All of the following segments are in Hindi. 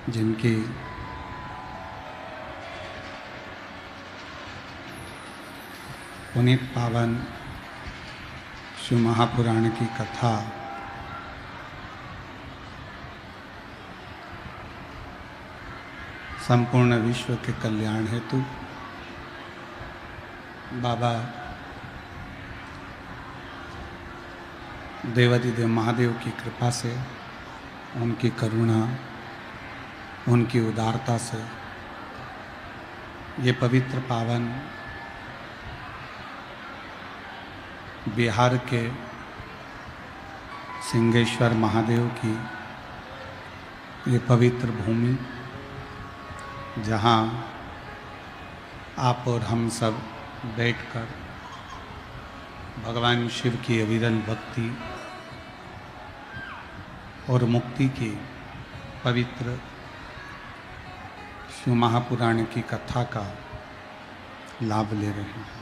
जिनकी पुनीत पावन शिव महापुराण की कथा संपूर्ण विश्व के कल्याण हेतु बाबा देवादिदेव महादेव की कृपा से, उनकी करुणा, उनकी उदारता से ये पवित्र पावन बिहार के सिंहेश्वर महादेव की ये पवित्र भूमि, जहाँ आप और हम सब बैठकर भगवान शिव की अविरल भक्ति और मुक्ति की पवित्र शिव महापुराण की कथा का लाभ ले रहे हैं।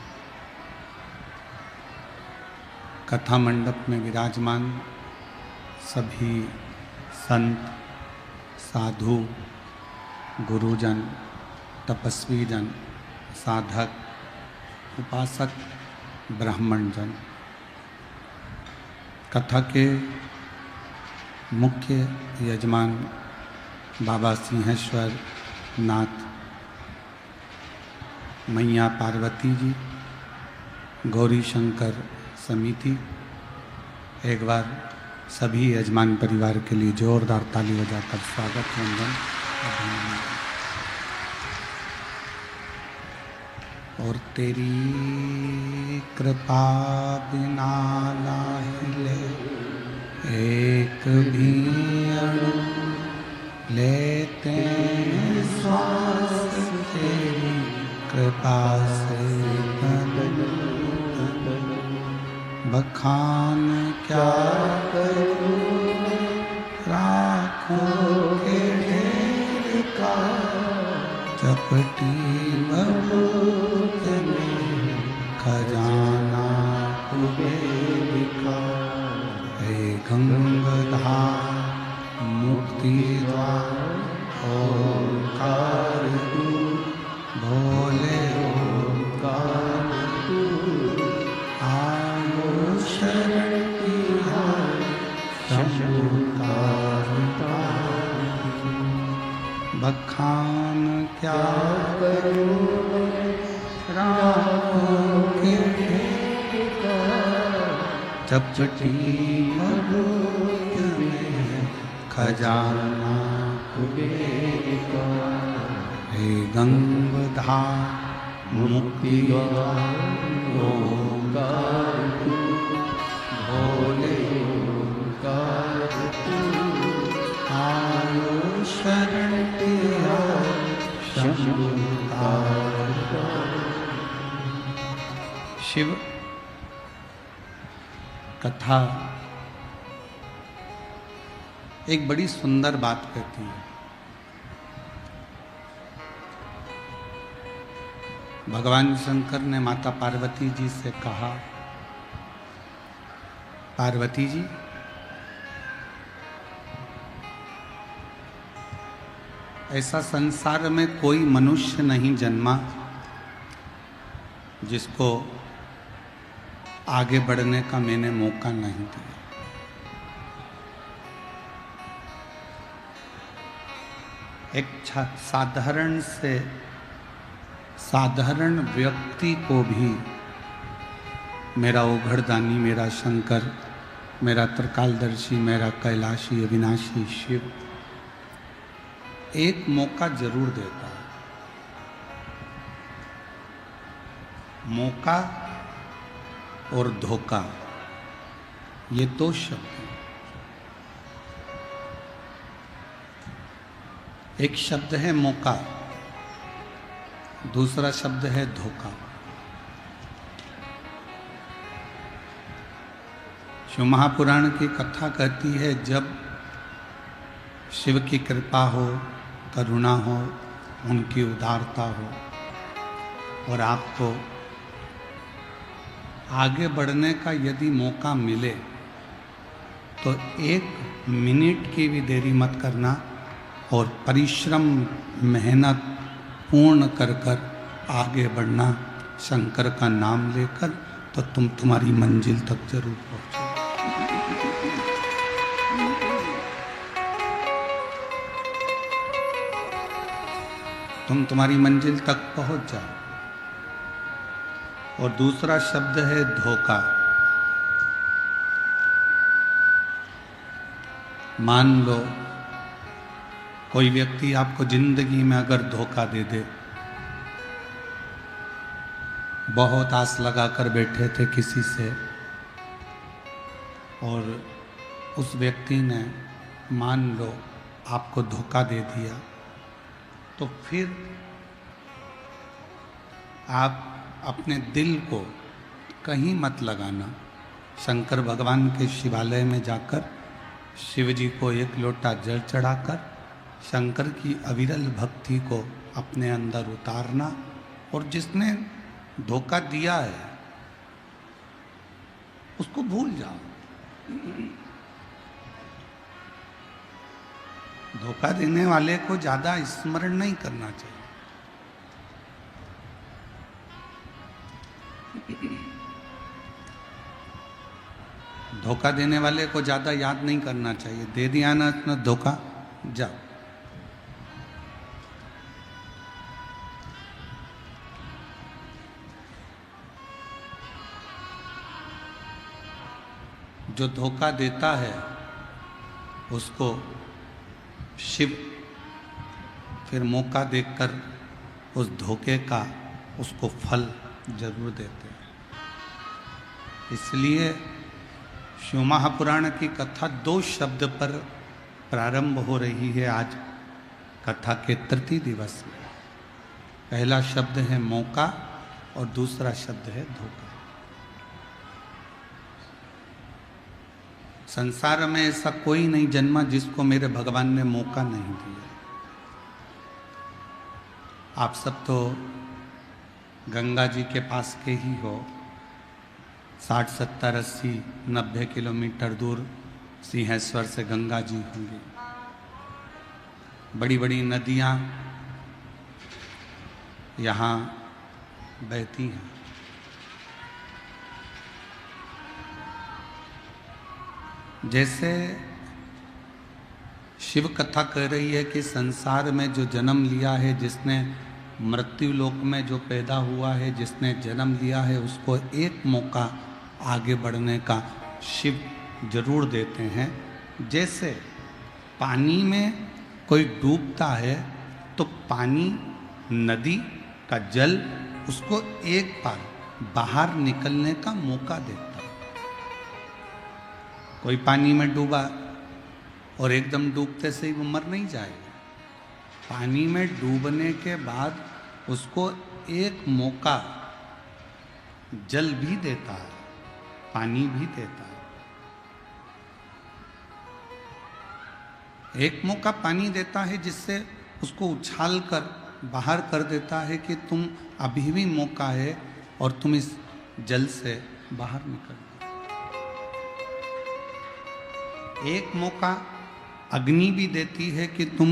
कथा मंडप में विराजमान सभी संत, साधु, गुरुजन, तपस्वी जन, साधक, उपासक, ब्राह्मण जन, कथा के मुख्य यजमान बाबा सिंहेश्वर नाथ, मैया पार्वती जी, गौरी शंकर समिति, एक बार सभी यजमान परिवार के लिए जोरदार ताली बजाकर स्वागत वंदन अभिनंदन। और तेरी कृपा बिना लाहिले एक भी अणु लेते हैं श्वास, तेरी कृपा से बखान क्या करूं, राखों के ढेर का चपटी बबूत में खजाना कुबेर का। हे गंगाधार मुक्ति द्वार ओंकार तू, भोले ओंकार तू, आयो शरण तिहार शंभुकार बखान क्या करूं, राहों के चपटी बबूत में खजाना कुबेर का। हे गंगाधार मुक्ति द्वार ओंकार तू, भोले ओंकार तू, आयो शरण तिहार शंभुकार। शिव कथा एक बड़ी सुंदर बात कहती है। भगवान शंकर ने माता पार्वती जी से कहा, पार्वती जी, ऐसा संसार में कोई मनुष्य नहीं जन्मा जिसको आगे बढ़ने का मैंने मौका नहीं दिया। एक साधारण से साधारण व्यक्ति को भी मेरा ओघड़दानी, मेरा शंकर, मेरा त्रिकालदर्शी, मेरा कैलाशी अविनाशी शिव एक मौका जरूर देता है। मौका और धोखा, ये दो शब्द हैं। एक शब्द है मौका, दूसरा शब्द है धोखा। शिव महापुराण की कथा कहती है, जब शिव की कृपा हो, करुणा हो, उनकी उदारता हो और आपको आगे बढ़ने का यदि मौका मिले तो एक मिनट की भी देरी मत करना और परिश्रम मेहनत पूर्ण कर कर आगे बढ़ना शंकर का नाम लेकर, तो तुम तुम्हारी मंजिल तक जरूर पहुँचो। तुम तुम्हारी मंजिल तक पहुँच जाओ। और दूसरा शब्द है धोखा। मान लो कोई व्यक्ति आपको जिंदगी में अगर धोखा दे दे, बहुत आस लगा कर बैठे थे किसी से और उस व्यक्ति ने मान लो आपको धोखा दे दिया, तो फिर आप अपने दिल को कहीं मत लगाना। शंकर भगवान के शिवालय में जाकर शिव जी को एक लोटा जल चढ़ाकर शंकर की अविरल भक्ति को अपने अंदर उतारना, और जिसने धोखा दिया है उसको भूल जाओ। धोखा देने वाले को ज्यादा स्मरण नहीं करना चाहिए। धोखा देने वाले को ज्यादा याद नहीं करना चाहिए। दे दिया ना इतना धोखा, जाओ। जो धोखा देता है उसको शिव फिर मौका देखकर उस धोखे का उसको फल जरूर देते हैं। इसलिए शिव महापुराण की कथा 2 शब्द पर प्रारंभ हो रही है आज कथा के तृतीय दिवस में। पहला शब्द है मौका और दूसरा शब्द है धोखा। संसार में ऐसा कोई नहीं जन्मा जिसको मेरे भगवान ने मौका नहीं दिया। आप सब तो गंगा जी के पास के ही हो। 60, 70, 80, 90 किलोमीटर दूर सिंहेश्वर से गंगा जी होंगी। बड़ी बड़ी नदियाँ यहाँ बहती हैं। जैसे शिव कथा कह रही है कि संसार में जो जन्म लिया है, जिसने मृत्यु लोक में जो पैदा हुआ है, जिसने जन्म लिया है, उसको एक मौका आगे बढ़ने का शिव जरूर देते हैं। जैसे पानी में कोई डूबता है तो पानी, नदी का जल उसको एक बार बाहर निकलने का मौका देता है। कोई पानी में डूबा और एकदम डूबते से ही वो मर नहीं जाएगा। पानी में डूबने के बाद उसको एक मौका जल भी देता है, पानी भी देता है। एक मौका पानी देता है जिससे उसको उछाल कर बाहर कर देता है कि तुम अभी भी मौका है और तुम इस जल से बाहर निकल। एक मौका अग्नि भी देती है कि तुम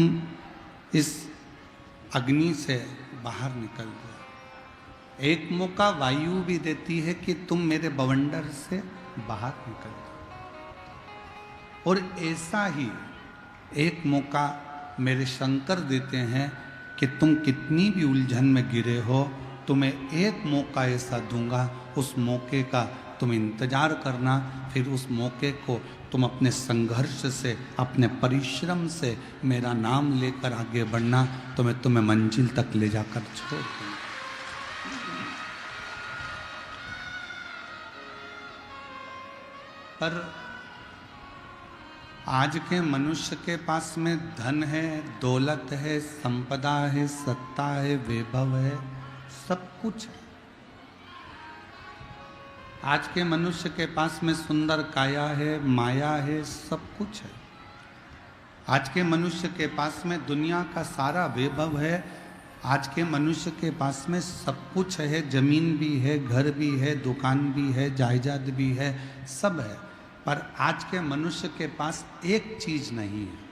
इस अग्नि से बाहर निकल जाओ। एक मौका वायु भी देती है कि तुम मेरे बवंडर से बाहर निकल जाओ। और ऐसा ही एक मौका मेरे शंकर देते हैं कि तुम कितनी भी उलझन में गिरे हो, तुम्हें एक मौका ऐसा दूंगा, उस मौके का तुम इंतजार करना। फिर उस मौके को तुम अपने संघर्ष से, अपने परिश्रम से मेरा नाम लेकर आगे बढ़ना, तो मैं तुम्हें मंजिल तक ले जाकर छोड़ दूंगा। पर आज के मनुष्य के पास में धन है, दौलत है, संपदा है, सत्ता है, वैभव है, सब कुछ है। आज के मनुष्य के पास में सुंदर काया है, माया है, सब कुछ है। आज के मनुष्य के पास में दुनिया का सारा वैभव है। आज के मनुष्य के पास में सब कुछ है, जमीन भी है, घर भी है, दुकान भी है, जायदाद भी है, सब है। पर आज के मनुष्य के पास एक चीज नहीं है।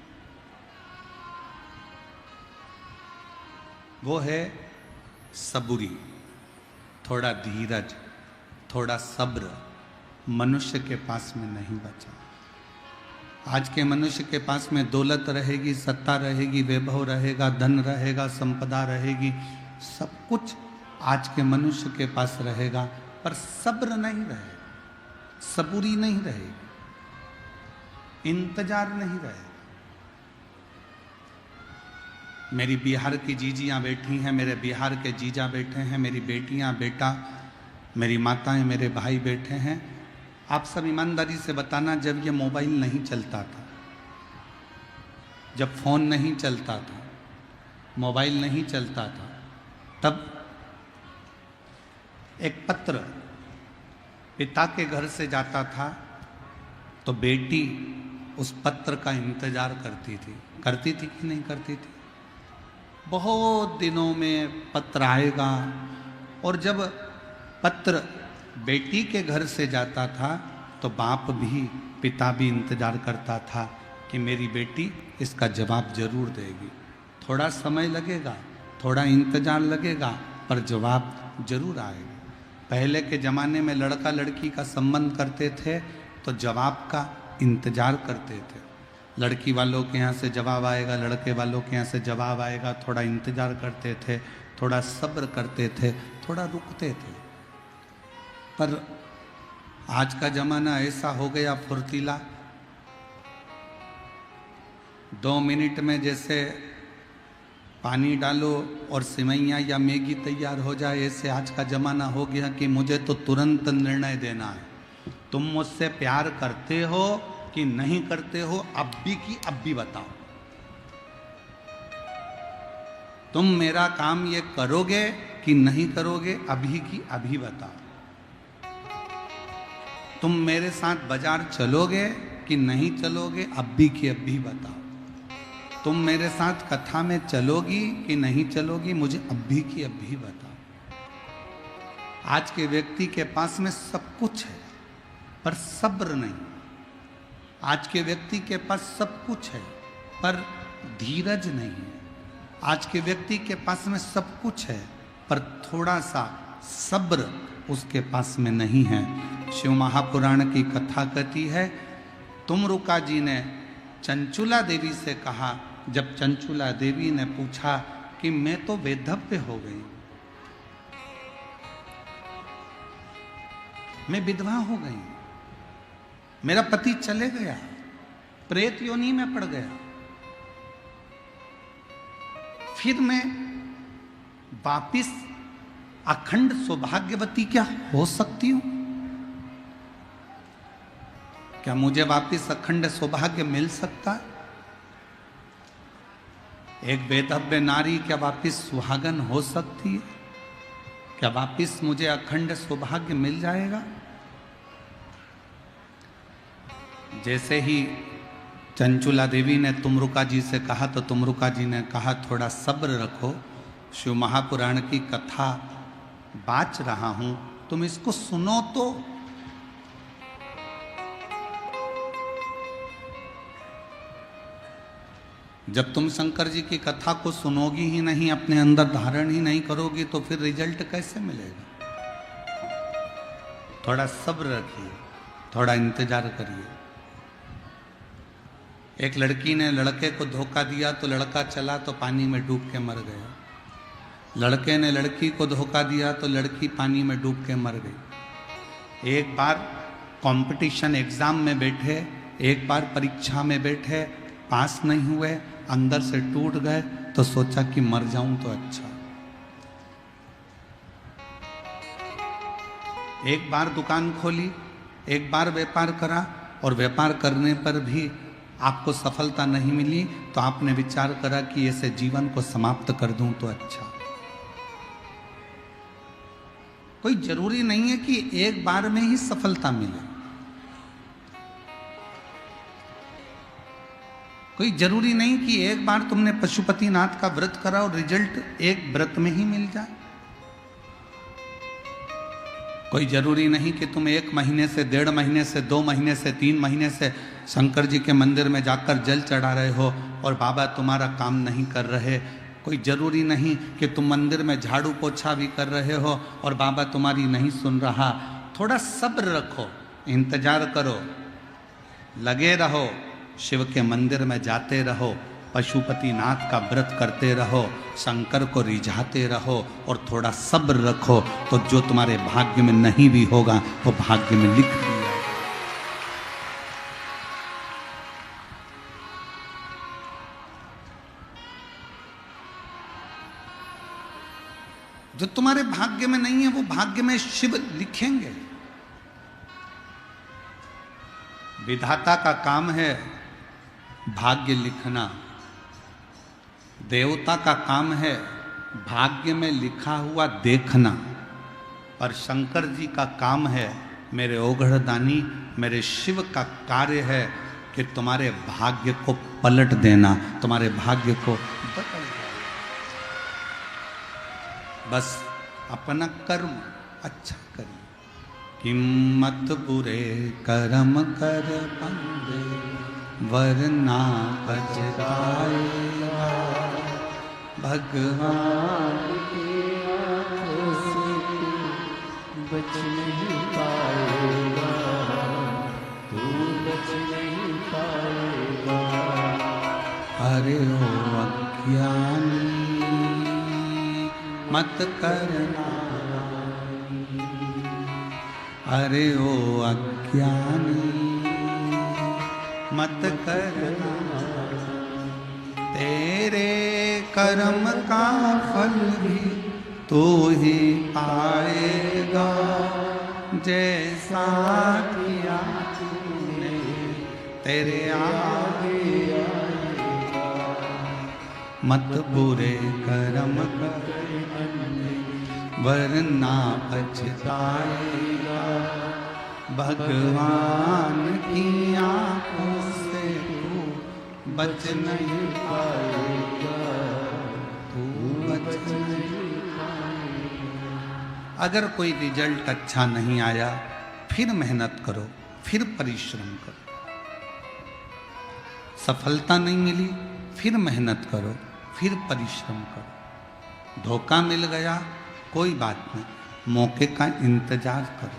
वो है सबूरी, थोड़ा धीरज, थोड़ा सब्र मनुष्य के पास में नहीं बचा। आज के मनुष्य के पास में दौलत रहेगी, सत्ता रहेगी, वैभव रहेगा, धन रहेगा, संपदा रहेगी, सब कुछ आज के मनुष्य के पास रहेगा, पर सब्र नहीं रहेगा, सबूरी नहीं रहेगी, इंतजार नहीं रहेगा। मेरी बिहार की जीजियाँ बैठी हैं, मेरे बिहार के जीजा बैठे हैं, मेरी बेटियाँ, बेटा, मेरी माताएं, मेरे भाई बैठे हैं। आप सब ईमानदारी से बताना, जब ये मोबाइल नहीं चलता था, जब फ़ोन नहीं चलता था, मोबाइल नहीं चलता था, तब एक पत्र पिता के घर से जाता था तो बेटी उस पत्र का इंतजार करती थी कि नहीं करती थी? बहुत दिनों में पत्र आएगा। और जब पत्र बेटी के घर से जाता था तो बाप भी, पिता भी इंतजार करता था कि मेरी बेटी इसका जवाब जरूर देगी। थोड़ा समय लगेगा, थोड़ा इंतजार लगेगा, पर जवाब जरूर आएगा। पहले के ज़माने में लड़का लड़की का संबंध करते थे तो जवाब का इंतजार करते थे। लड़की वालों के यहाँ से जवाब आएगा, लड़के वालों के यहाँ से जवाब आएगा, थोड़ा इंतजार करते थे, थोड़ा सब्र करते थे, थोड़ा रुकते थे। पर आज का ज़माना ऐसा हो गया फुर्तीला, 2 मिनट में जैसे पानी डालो और सिवैयाँ या मैगी तैयार हो जाए, ऐसे आज का ज़माना हो गया कि मुझे तो तुरंत निर्णय देना है। तुम मुझसे प्यार करते हो कि नहीं करते हो, अब भी की अब भी बताओ। तुम मेरा काम ये करोगे कि नहीं करोगे, अभी की अभी बताओ। तुम मेरे साथ बाजार चलोगे कि नहीं चलोगे, अब भी की अब भी बताओ। तुम मेरे साथ कथा में चलोगी कि नहीं चलोगी, मुझे अब भी की अब भी बताओ। आज के व्यक्ति के पास में सब कुछ है पर सब्र नहीं। आज के व्यक्ति के पास सब कुछ है पर धीरज नहीं है। आज के व्यक्ति के पास में सब कुछ है पर थोड़ा सा सब्र उसके पास में नहीं है। शिव महापुराण की कथा कहती है, तुमरुका जी ने चंचुला देवी से कहा, जब चंचुला देवी ने पूछा कि मैं तो वैधव्य हो गई, मैं विधवा हो गई, मेरा पति चले गया, प्रेत योनि में पड़ गया, फिर मैं वापिस अखंड सौभाग्यवती क्या हो सकती हूं? क्या मुझे वापिस अखंड सौभाग्य मिल सकता है? एक वैधव्य नारी क्या वापिस सुहागन हो सकती है? क्या वापिस मुझे अखंड सौभाग्य मिल जाएगा? जैसे ही चंचुला देवी ने तुमरुका जी से कहा तो तुमरुका जी ने कहा, थोड़ा सब्र रखो, शिव महापुराण की कथा बाच रहा हूं, तुम इसको सुनो तो। जब तुम शंकर जी की कथा को सुनोगी ही नहीं, अपने अंदर धारण ही नहीं करोगी, तो फिर रिजल्ट कैसे मिलेगा? थोड़ा सब्र रखिए, थोड़ा इंतजार करिए। एक लड़की ने लड़के को धोखा दिया तो लड़का चला तो पानी में डूब के मर गया। लड़के ने लड़की को धोखा दिया तो लड़की पानी में डूब के मर गई। एक बार कंपटीशन एग्जाम में बैठे, एक बार परीक्षा में बैठे, पास नहीं हुए, अंदर से टूट गए, तो सोचा कि मर जाऊं तो अच्छा। एक बार दुकान खोली, एक बार व्यापार करा, और व्यापार करने पर भी आपको सफलता नहीं मिली, तो आपने विचार करा कि ऐसे जीवन को समाप्त कर दूं तो अच्छा। कोई जरूरी नहीं है कि एक बार में ही सफलता मिले, कोई जरूरी नहीं कि एक बार तुमने पशुपतिनाथ का व्रत करा और रिजल्ट एक व्रत में ही मिल जाए। कोई जरूरी नहीं कि तुम 1 महीने से, 1.5 महीने से, 2 महीने से, 3 महीने से शंकर जी के मंदिर में जाकर जल चढ़ा रहे हो और बाबा तुम्हारा काम नहीं कर रहे, कोई जरूरी नहीं कि तुम मंदिर में झाड़ू पोछा भी कर रहे हो और बाबा तुम्हारी नहीं सुन रहा। थोड़ा सब्र रखो, इंतजार करो, लगे रहो, शिव के मंदिर में जाते रहो, पशुपति नाथ का व्रत करते रहो, शंकर को रिझाते रहो और थोड़ा सब्र रखो, तो जो तुम्हारे भाग्य में नहीं भी होगा वो भाग्य में लिख दिया। जो तुम्हारे भाग्य में नहीं है वो भाग्य में शिव लिखेंगे। विधाता का काम है भाग्य लिखना, देवता का काम है भाग्य में लिखा हुआ देखना, और शंकर जी का काम है, मेरे ओघड़दानी मेरे शिव का कार्य है कि तुम्हारे भाग्य को पलट देना, तुम्हारे भाग्य को बदल देना। बस अपना कर्म अच्छा करिए। किम्मत बुरे कर्म कर बंदे वरना पछताएगा, भगवान की आँखों से बच नहीं पाएगा, तू बच नहीं पाएगा। अरे ओ अज्ञानी मत करना, अरे ओ अज्ञानी मत करना, तेरे कर्म का फल भी तू ही पाएगा, जैसा किया तूने तेरे आगे आएगा। मत बुरे कर्म कर वरना पछताएगा, भगवान की आँखों से तू बच नहीं पाएगा, तू बच नहीं पाएगा। अगर कोई रिजल्ट अच्छा नहीं आया फिर मेहनत करो, फिर परिश्रम करो। सफलता नहीं मिली फिर मेहनत करो, फिर परिश्रम करो। धोखा मिल गया कोई बात नहीं, मौके का इंतजार करो,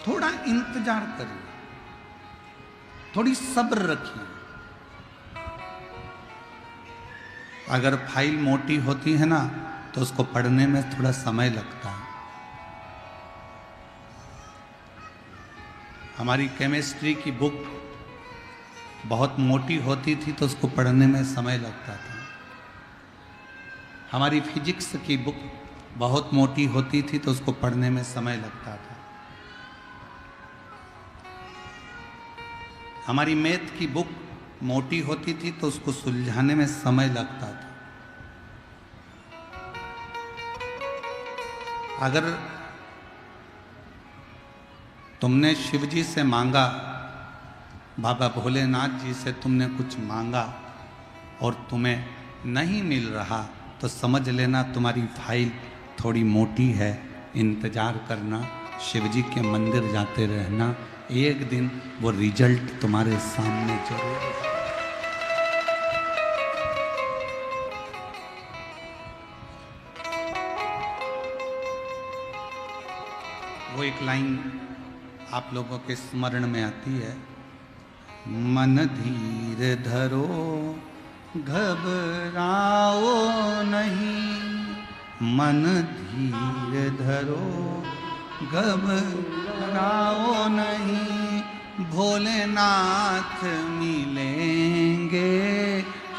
थोड़ा इंतजार करिए, थोड़ी सब्र रखिए। अगर फाइल मोटी होती है ना तो उसको पढ़ने में थोड़ा समय लगता है। हमारी केमिस्ट्री की बुक बहुत मोटी होती थी तो उसको पढ़ने में समय लगता था। हमारी फिजिक्स की बुक बहुत मोटी होती थी तो उसको पढ़ने में समय लगता था। हमारी मैथ की बुक मोटी होती थी तो उसको सुलझाने में समय लगता था। अगर तुमने शिव जी से मांगा, बाबा भोलेनाथ जी से तुमने कुछ मांगा और तुम्हें नहीं मिल रहा तो समझ लेना तुम्हारी फाइल थोड़ी मोटी है। इंतजार करना, शिव जी के मंदिर जाते रहना, एक दिन वो रिजल्ट तुम्हारे सामने जरूर। वो एक लाइन आप लोगों के स्मरण में आती है, मन धीर धरो घबराओ नहीं, मन धीर धरो घबराओ नहीं, भोलेनाथ मिलेंगे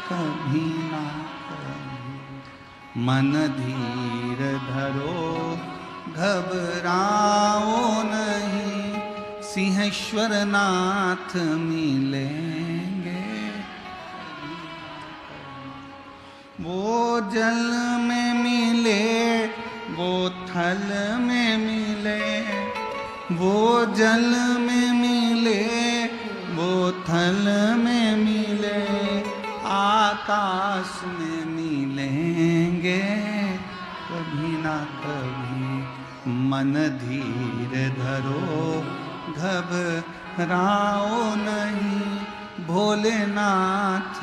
कभी ना कभी। मन धीर धरो घबराओ नहीं, सिंहेश्वर नाथ मिलेंगे। वो जल में मिले वो थल में मिले, वो जल में मिले वो थल में मिले, आकाश में मिलेंगे कभी ना कभी। मन धीर धरो घबराओ नहीं, भोलेनाथ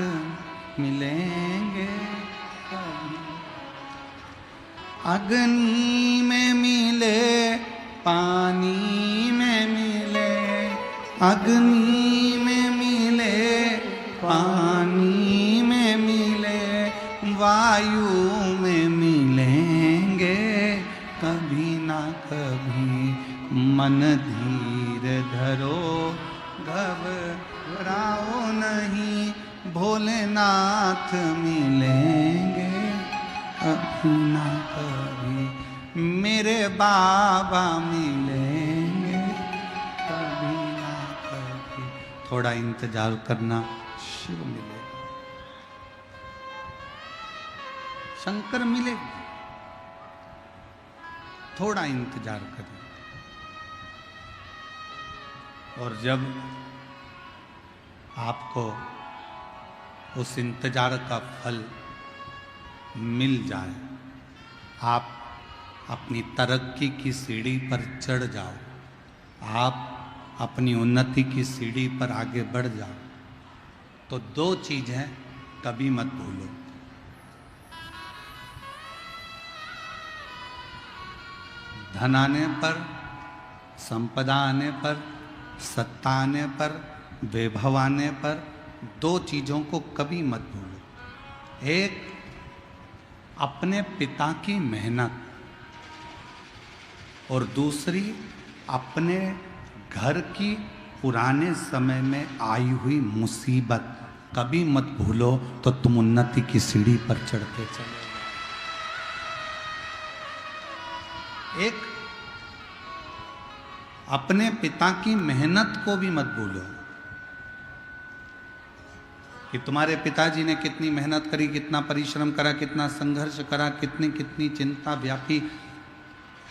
मिलेंगे कभी। अग्नि में मिले, पानी में मिले, अग्नि में मिले, पानी में मिले, वायु में मिलेंगे कभी ना कभी। मन धीर धरो, घबराओ नहीं, भोलेनाथ मिलेंगे कभी ना कभी। मेरे बाबा मिलेंगे कभी ना कभी। थोड़ा इंतजार करना, शिव मिलेगा, शंकर मिलेगा। थोड़ा इंतजार करें। और जब आपको उस इंतजार का फल मिल जाए, आप अपनी तरक्की की सीढ़ी पर चढ़ जाओ, आप अपनी उन्नति की सीढ़ी पर आगे बढ़ जाओ, तो दो चीज़ें कभी मत भूलो। धन आने पर, संपदा आने पर, सत्ता आने पर, वैभव आने पर, दो चीज़ों को कभी मत भूलो। एक, अपने पिता की मेहनत, और दूसरी अपने घर की पुराने समय में आई हुई मुसीबत कभी मत भूलो, तो तुम उन्नति की सीढ़ी पर चढ़ते चले। एक, अपने पिता की मेहनत को भी मत भूलो कि तुम्हारे पिताजी ने कितनी मेहनत करी, कितना परिश्रम करा, कितना संघर्ष करा, कितनी कितनी चिंता व्यापी,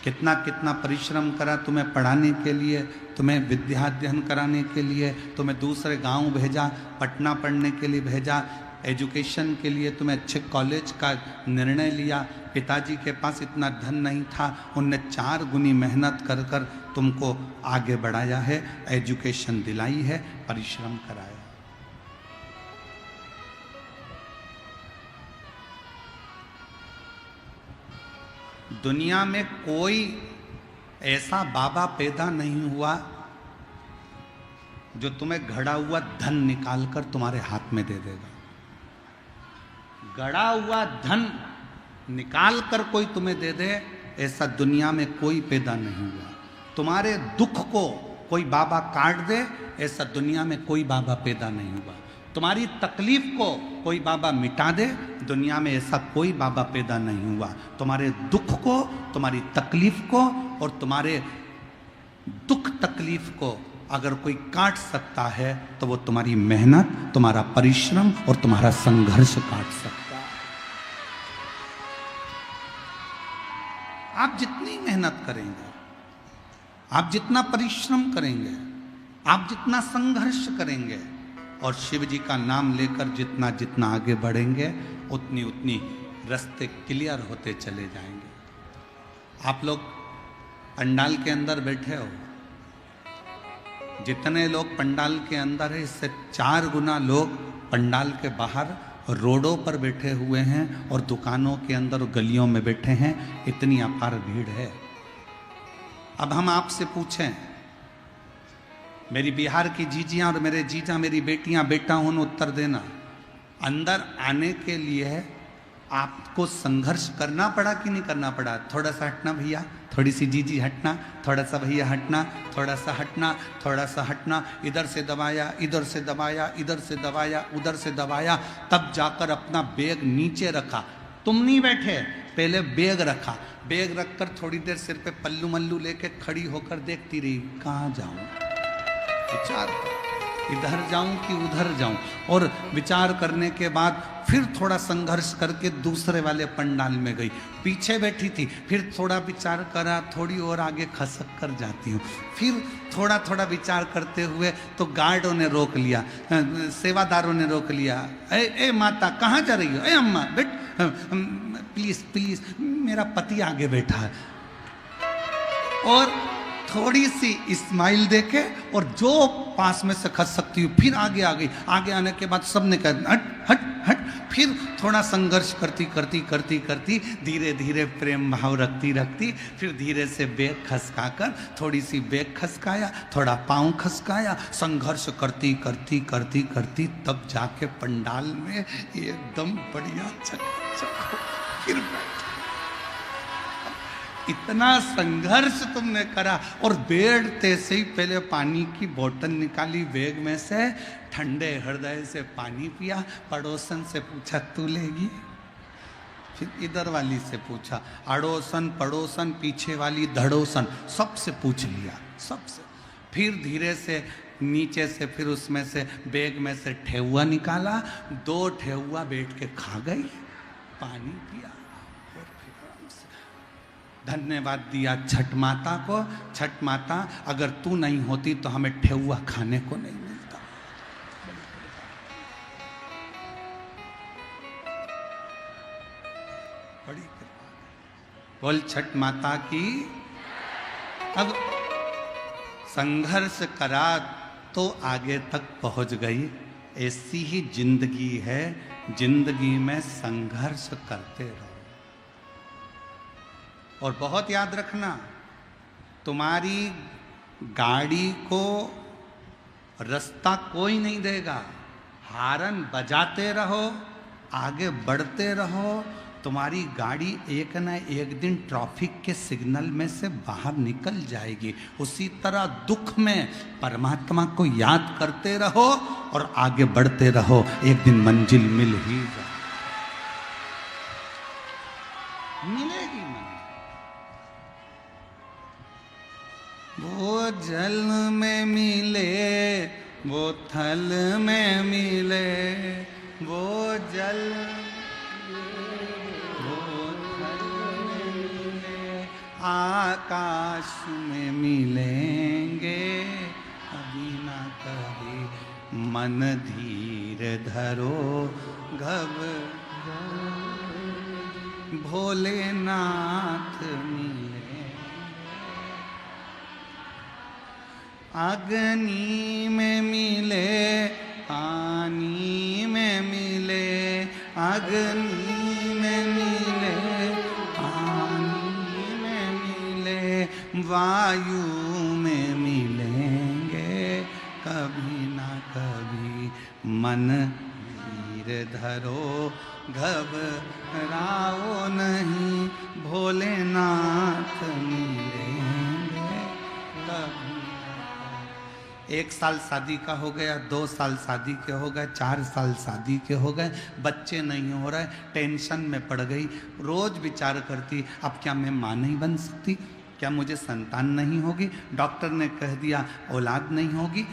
कितना कितना परिश्रम करा तुम्हें पढ़ाने के लिए, तुम्हें विद्या अध्ययन कराने के लिए, तुम्हें दूसरे गांव भेजा, पटना पढ़ने के लिए भेजा, एजुकेशन के लिए तुम्हें अच्छे कॉलेज का निर्णय लिया। पिताजी के पास इतना धन नहीं था, उनने 4 गुनी मेहनत कर कर तुमको आगे बढ़ाया है, एजुकेशन दिलाई है, परिश्रम कराया। दुनिया में कोई ऐसा बाबा पैदा नहीं हुआ जो तुम्हें घड़ा हुआ धन निकालकर तुम्हारे हाथ में दे देगा। गड़ा हुआ धन निकाल कर कोई तुम्हें दे दे, ऐसा दुनिया में कोई पैदा नहीं हुआ। तुम्हारे दुख को कोई बाबा काट दे, ऐसा दुनिया में कोई बाबा पैदा नहीं हुआ। तुम्हारी तकलीफ को कोई बाबा मिटा दे, दुनिया में ऐसा कोई बाबा पैदा नहीं हुआ। तुम्हारे दुख को, तुम्हारी तकलीफ को और तुम्हारे दुख तकलीफ को अगर कोई काट सकता है तो वो तुम्हारी मेहनत, तुम्हारा परिश्रम और तुम्हारा संघर्ष काट सकता है। आप जितनी मेहनत करेंगे, आप जितना परिश्रम करेंगे, आप जितना संघर्ष करेंगे और शिव जी का नाम लेकर जितना जितना आगे बढ़ेंगे, उतनी उतनी रास्ते क्लियर होते चले जाएंगे। आप लोग पंडाल के अंदर बैठे हो, जितने लोग पंडाल के अंदर है, इससे 4 गुना लोग पंडाल के बाहर रोडों पर बैठे हुए हैं और दुकानों के अंदर गलियों में बैठे हैं। इतनी अपार भीड़ है। अब हम आपसे पूछें, मेरी बिहार की जीजियां और मेरे जीजा, मेरी बेटियां, बेटा हूं, उत्तर देना। अंदर आने के लिए आपको संघर्ष करना पड़ा कि नहीं करना पड़ा? थोड़ा सा हटना भैया, थोड़ी सी जीजी हटना, थोड़ा सा भैया हटना, थोड़ा सा हटना, थोड़ा सा हटना, इधर से दबाया, इधर से दबाया, इधर से दबाया, उधर से दबाया, तब जाकर अपना बैग नीचे रखा। तुम नहीं बैठे, पहले बैग रखा। बैग रखकर थोड़ी देर सिर पे पल्लू मल्लू लेके खड़ी होकर देखती रही, कहाँ जाऊं, विचार, इधर जाऊं कि उधर जाऊं। और विचार करने के बाद फिर थोड़ा संघर्ष करके दूसरे वाले पंडाल में गई। पीछे बैठी थी, फिर थोड़ा विचार करा, थोड़ी और आगे खसक कर जाती हूँ। फिर थोड़ा थोड़ा विचार करते हुए तो गार्डों ने रोक लिया, सेवादारों ने रोक लिया। ए माता कहाँ जा रही हो? ए अम्मा बेट, प्लीज प्लीज, मेरा पति आगे बैठा है। और थोड़ी सी स्माइल देके और जो पास में से खस सकती हूँ फिर आगे आ गई। आगे आने के बाद सबने कहा हट हट हट। फिर थोड़ा संघर्ष करती करती करती करती धीरे धीरे प्रेम भाव रखती रखती फिर धीरे से बेग खसकाकर थोड़ी सी बेग खसकाया, थोड़ा पाँव खसकाया, संघर्ष करती करती करती करती तब जाके पंडाल में एकदम बढ़िया चकाचक फिर बैठ। इतना संघर्ष तुमने करा और बैठते से ही पहले पानी की बोतल निकाली बैग में से, ठंडे हृदय से पानी पिया, पड़ोसन से पूछा तू लेगी? फिर इधर वाली से पूछा, अड़ोसन पड़ोसन पीछे वाली धड़ोसन सबसे पूछ लिया, सबसे। फिर धीरे से नीचे से फिर उसमें से बैग में से ठेहुआ निकाला, 2 ठेहुआ बैठ के खा गई, पानी पिया। धन्यवाद दिया छठ माता को। छठ माता अगर तू नहीं होती तो हमें ठेहुआ खाने को नहीं मिलता। बड़ी कृपा। बोल छठ माता की। अब संघर्ष करा तो आगे तक पहुंच गई। ऐसी ही जिंदगी है, जिंदगी में संघर्ष करते रहो। और बहुत याद रखना, तुम्हारी गाड़ी को रास्ता कोई नहीं देगा। हारन बजाते रहो, आगे बढ़ते रहो, तुम्हारी गाड़ी एक न एक दिन ट्रैफिक के सिग्नल में से बाहर निकल जाएगी। उसी तरह दुख में परमात्मा को याद करते रहो और आगे बढ़ते रहो, एक दिन मंजिल मिल ही जाए, मिलेगी। वो जल में मिले, वो थल में मिले, वो जल वो थल में मिले, आकाश में मिलेंगे कभी ना कभी। मन धीर धरो घबराओ, भोलेनाथ मिले। अग्नि में मिले, पानी में मिले, अग्नि में मिले, पानी में मिले, वायु में मिलेंगे कभी ना कभी। मन धीर धरो घबराओ नहीं, भोलेनाथ मिलेंगे कभी। 1 साल शादी का हो गया, 2 साल शादी के हो गए, 4 साल शादी के हो गए, बच्चे नहीं हो रहे, टेंशन में पड़ गई। रोज विचार करती, अब क्या मैं माँ नहीं बन सकती? क्या मुझे संतान नहीं होगी? डॉक्टर ने कह दिया औलाद नहीं होगी,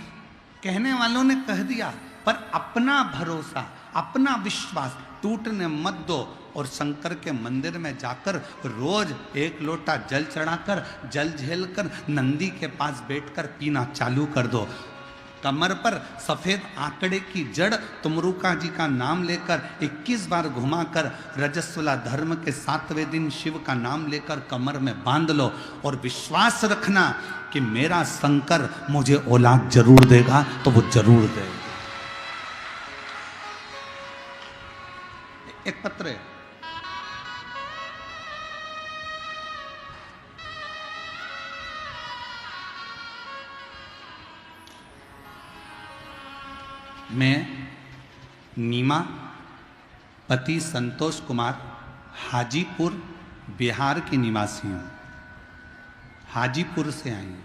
कहने वालों ने कह दिया, पर अपना भरोसा, अपना विश्वास टूटने मत दो। और शंकर के मंदिर में जाकर रोज 1 लोटा जल चढ़ाकर, जल झेलकर नंदी के पास बैठकर पीना चालू कर दो। कमर पर सफेद आंकड़े की जड़ तुमरुका जी का नाम लेकर 21 बार घुमाकर रजस्वला धर्म के 7वें दिन शिव का नाम लेकर कमर में बांध लो और विश्वास रखना कि मेरा शंकर मुझे औलाद जरूर देगा, तो वो जरूर देगा। एक पत्र है, मैं नीमा पति संतोष कुमार हाजीपुर बिहार की निवासी हूँ। हाजीपुर से आई हूँ।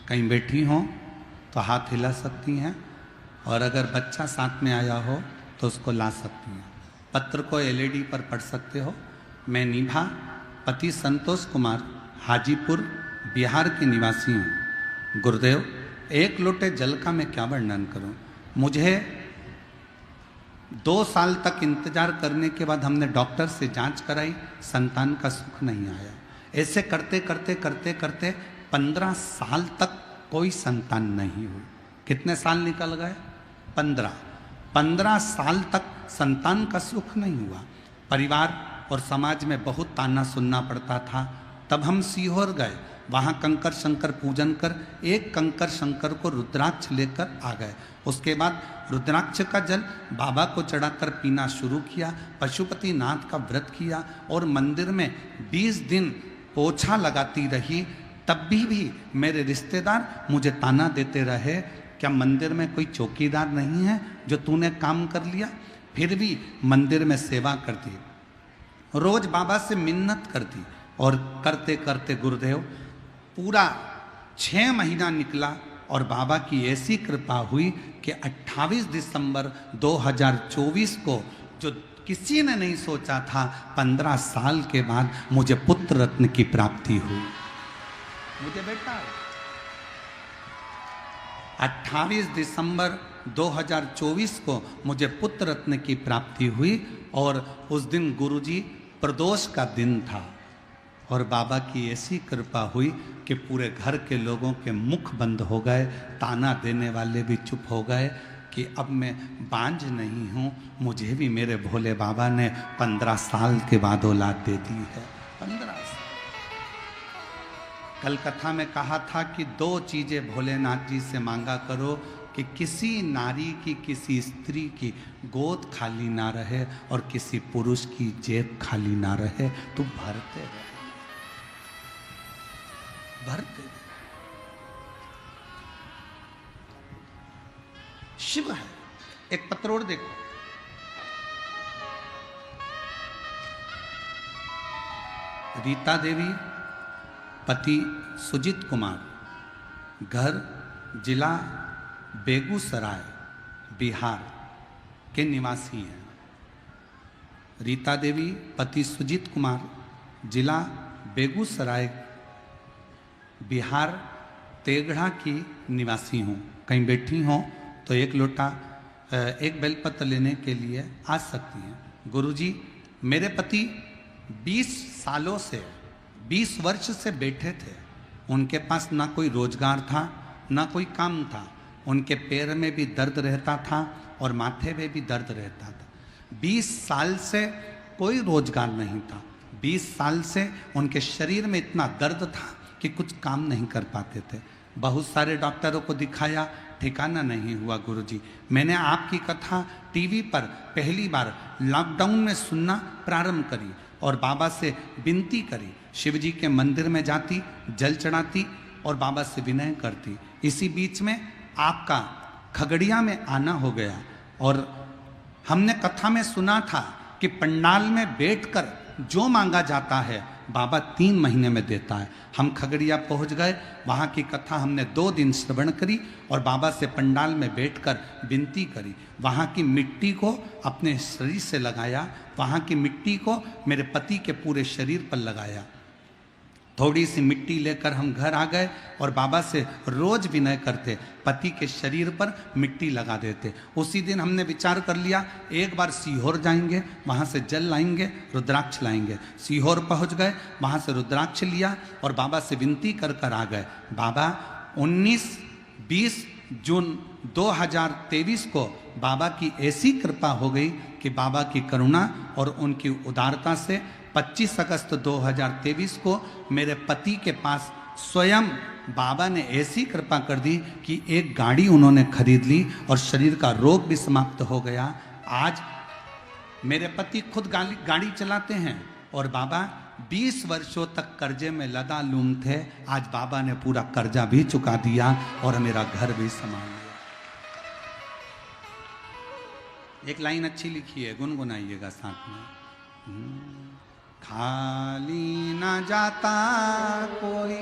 कहीं बैठी हो तो हाथ हिला सकती हैं और अगर बच्चा साथ में आया हो तो उसको ला सकती हैं। पत्र को LED पर पढ़ सकते हो। मैं नीभा पति संतोष कुमार हाजीपुर बिहार की निवासी हूँ। गुरुदेव, 1 लोटे जल का मैं क्या वर्णन करूँ। मुझे 2 साल तक इंतजार करने के बाद हमने डॉक्टर से जांच कराई, संतान का सुख नहीं आया। ऐसे करते करते करते करते 15 साल तक कोई संतान नहीं हुई। कितने साल निकल गए? 15 साल तक संतान का सुख नहीं हुआ। परिवार और समाज में बहुत ताना सुनना पड़ता था। तब हम सीहोर गए, वहाँ कंकर शंकर पूजन कर एक कंकर शंकर को रुद्राक्ष लेकर आ गए। उसके बाद रुद्राक्ष का जल बाबा को चढ़ाकर पीना शुरू किया, पशुपति नाथ का व्रत किया और मंदिर में 20 दिन पोछा लगाती रही। तब भी मेरे रिश्तेदार मुझे ताना देते रहे, क्या मंदिर में कोई चौकीदार नहीं है जो तूने काम कर लिया? फिर भी मंदिर में सेवा करती, रोज बाबा से मिन्नत करती और करते करते गुरुदेव पूरा 6 महीना निकला और बाबा की ऐसी कृपा हुई कि 28 दिसंबर 2024 को, जो किसी ने नहीं सोचा था, 15 साल के बाद मुझे पुत्र रत्न की प्राप्ति हुई। मुझे बेटा 28 दिसंबर 2024 को मुझे पुत्र रत्न की प्राप्ति हुई और उस दिन गुरुजी प्रदोष का दिन था और बाबा की ऐसी कृपा हुई कि पूरे घर के लोगों के मुख बंद हो गए, ताना देने वाले भी चुप हो गए कि अब मैं बांझ नहीं हूँ, मुझे भी मेरे भोले बाबा ने 15 साल के बाद औलाद दे दी है। 15 साल। कल कथा में कहा था कि 2 चीजें भोलेनाथ जी से मांगा करो कि किसी नारी की, किसी स्त्री की गोद खाली ना रहे और किसी पुरुष की जेब खाली ना रहे। तो भरते रहे, भरते रहे। शिव है। एक पत्रोड़ देखो, रीता देवी, पति सुजीत कुमार, घर जिला बेगूसराय बिहार के निवासी हैं। रीता देवी, पति सुजीत कुमार, जिला बेगूसराय बिहार तेगढ़ा की निवासी हूँ। कहीं बैठी हों तो एक लोटा एक बेलपत्र लेने के लिए आ सकती हैं। गुरुजी, मेरे पति 20 सालों से, 20 वर्ष से बैठे थे। उनके पास ना कोई रोजगार था, ना कोई काम था। उनके पैर में भी दर्द रहता था और माथे में भी दर्द रहता था। 20 साल से कोई रोजगार नहीं था। 20 साल से उनके शरीर में इतना दर्द था कि कुछ काम नहीं कर पाते थे। बहुत सारे डॉक्टरों को दिखाया, ठिकाना नहीं हुआ। गुरुजी, मैंने आपकी कथा टीवी पर पहली बार लॉकडाउन में सुनना प्रारंभ करी और बाबा से विनती करी। शिव जी के मंदिर में जाती, जल चढ़ाती और बाबा से विनय करती। इसी बीच में आपका खगड़िया में आना हो गया और हमने कथा में सुना था कि पंडाल में बैठकर जो मांगा जाता है बाबा 3 महीने में देता है। हम खगड़िया पहुंच गए, वहाँ की कथा हमने 2 दिन श्रवण करी और बाबा से पंडाल में बैठकर विनती करी। वहाँ की मिट्टी को अपने शरीर से लगाया, वहाँ की मिट्टी को मेरे पति के पूरे शरीर पर लगाया। थोड़ी सी मिट्टी लेकर हम घर आ गए और बाबा से रोज विनय करते, पति के शरीर पर मिट्टी लगा देते। उसी दिन हमने विचार कर लिया, एक बार सीहोर जाएंगे, वहाँ से जल लाएंगे, रुद्राक्ष लाएंगे। सीहोर पहुँच गए, वहाँ से रुद्राक्ष लिया और बाबा से विनती कर कर आ गए। बाबा 19-20 जून 2023 को बाबा की ऐसी कृपा हो गई कि बाबा की करुणा और उनकी उदारता से 25 अगस्त 2023 को मेरे पति के पास स्वयं बाबा ने ऐसी कृपा कर दी कि एक गाड़ी उन्होंने खरीद ली और शरीर का रोग भी समाप्त हो गया। आज मेरे पति खुद गाड़ी चलाते हैं और बाबा 20 वर्षों तक कर्जे में लदालूम थे। आज बाबा ने पूरा कर्जा भी चुका दिया और मेरा घर भी संभाल लिया। एक लाइन अच्छी लिखी है, गुनगुनाइएगा साथ में। खाली न जाता कोई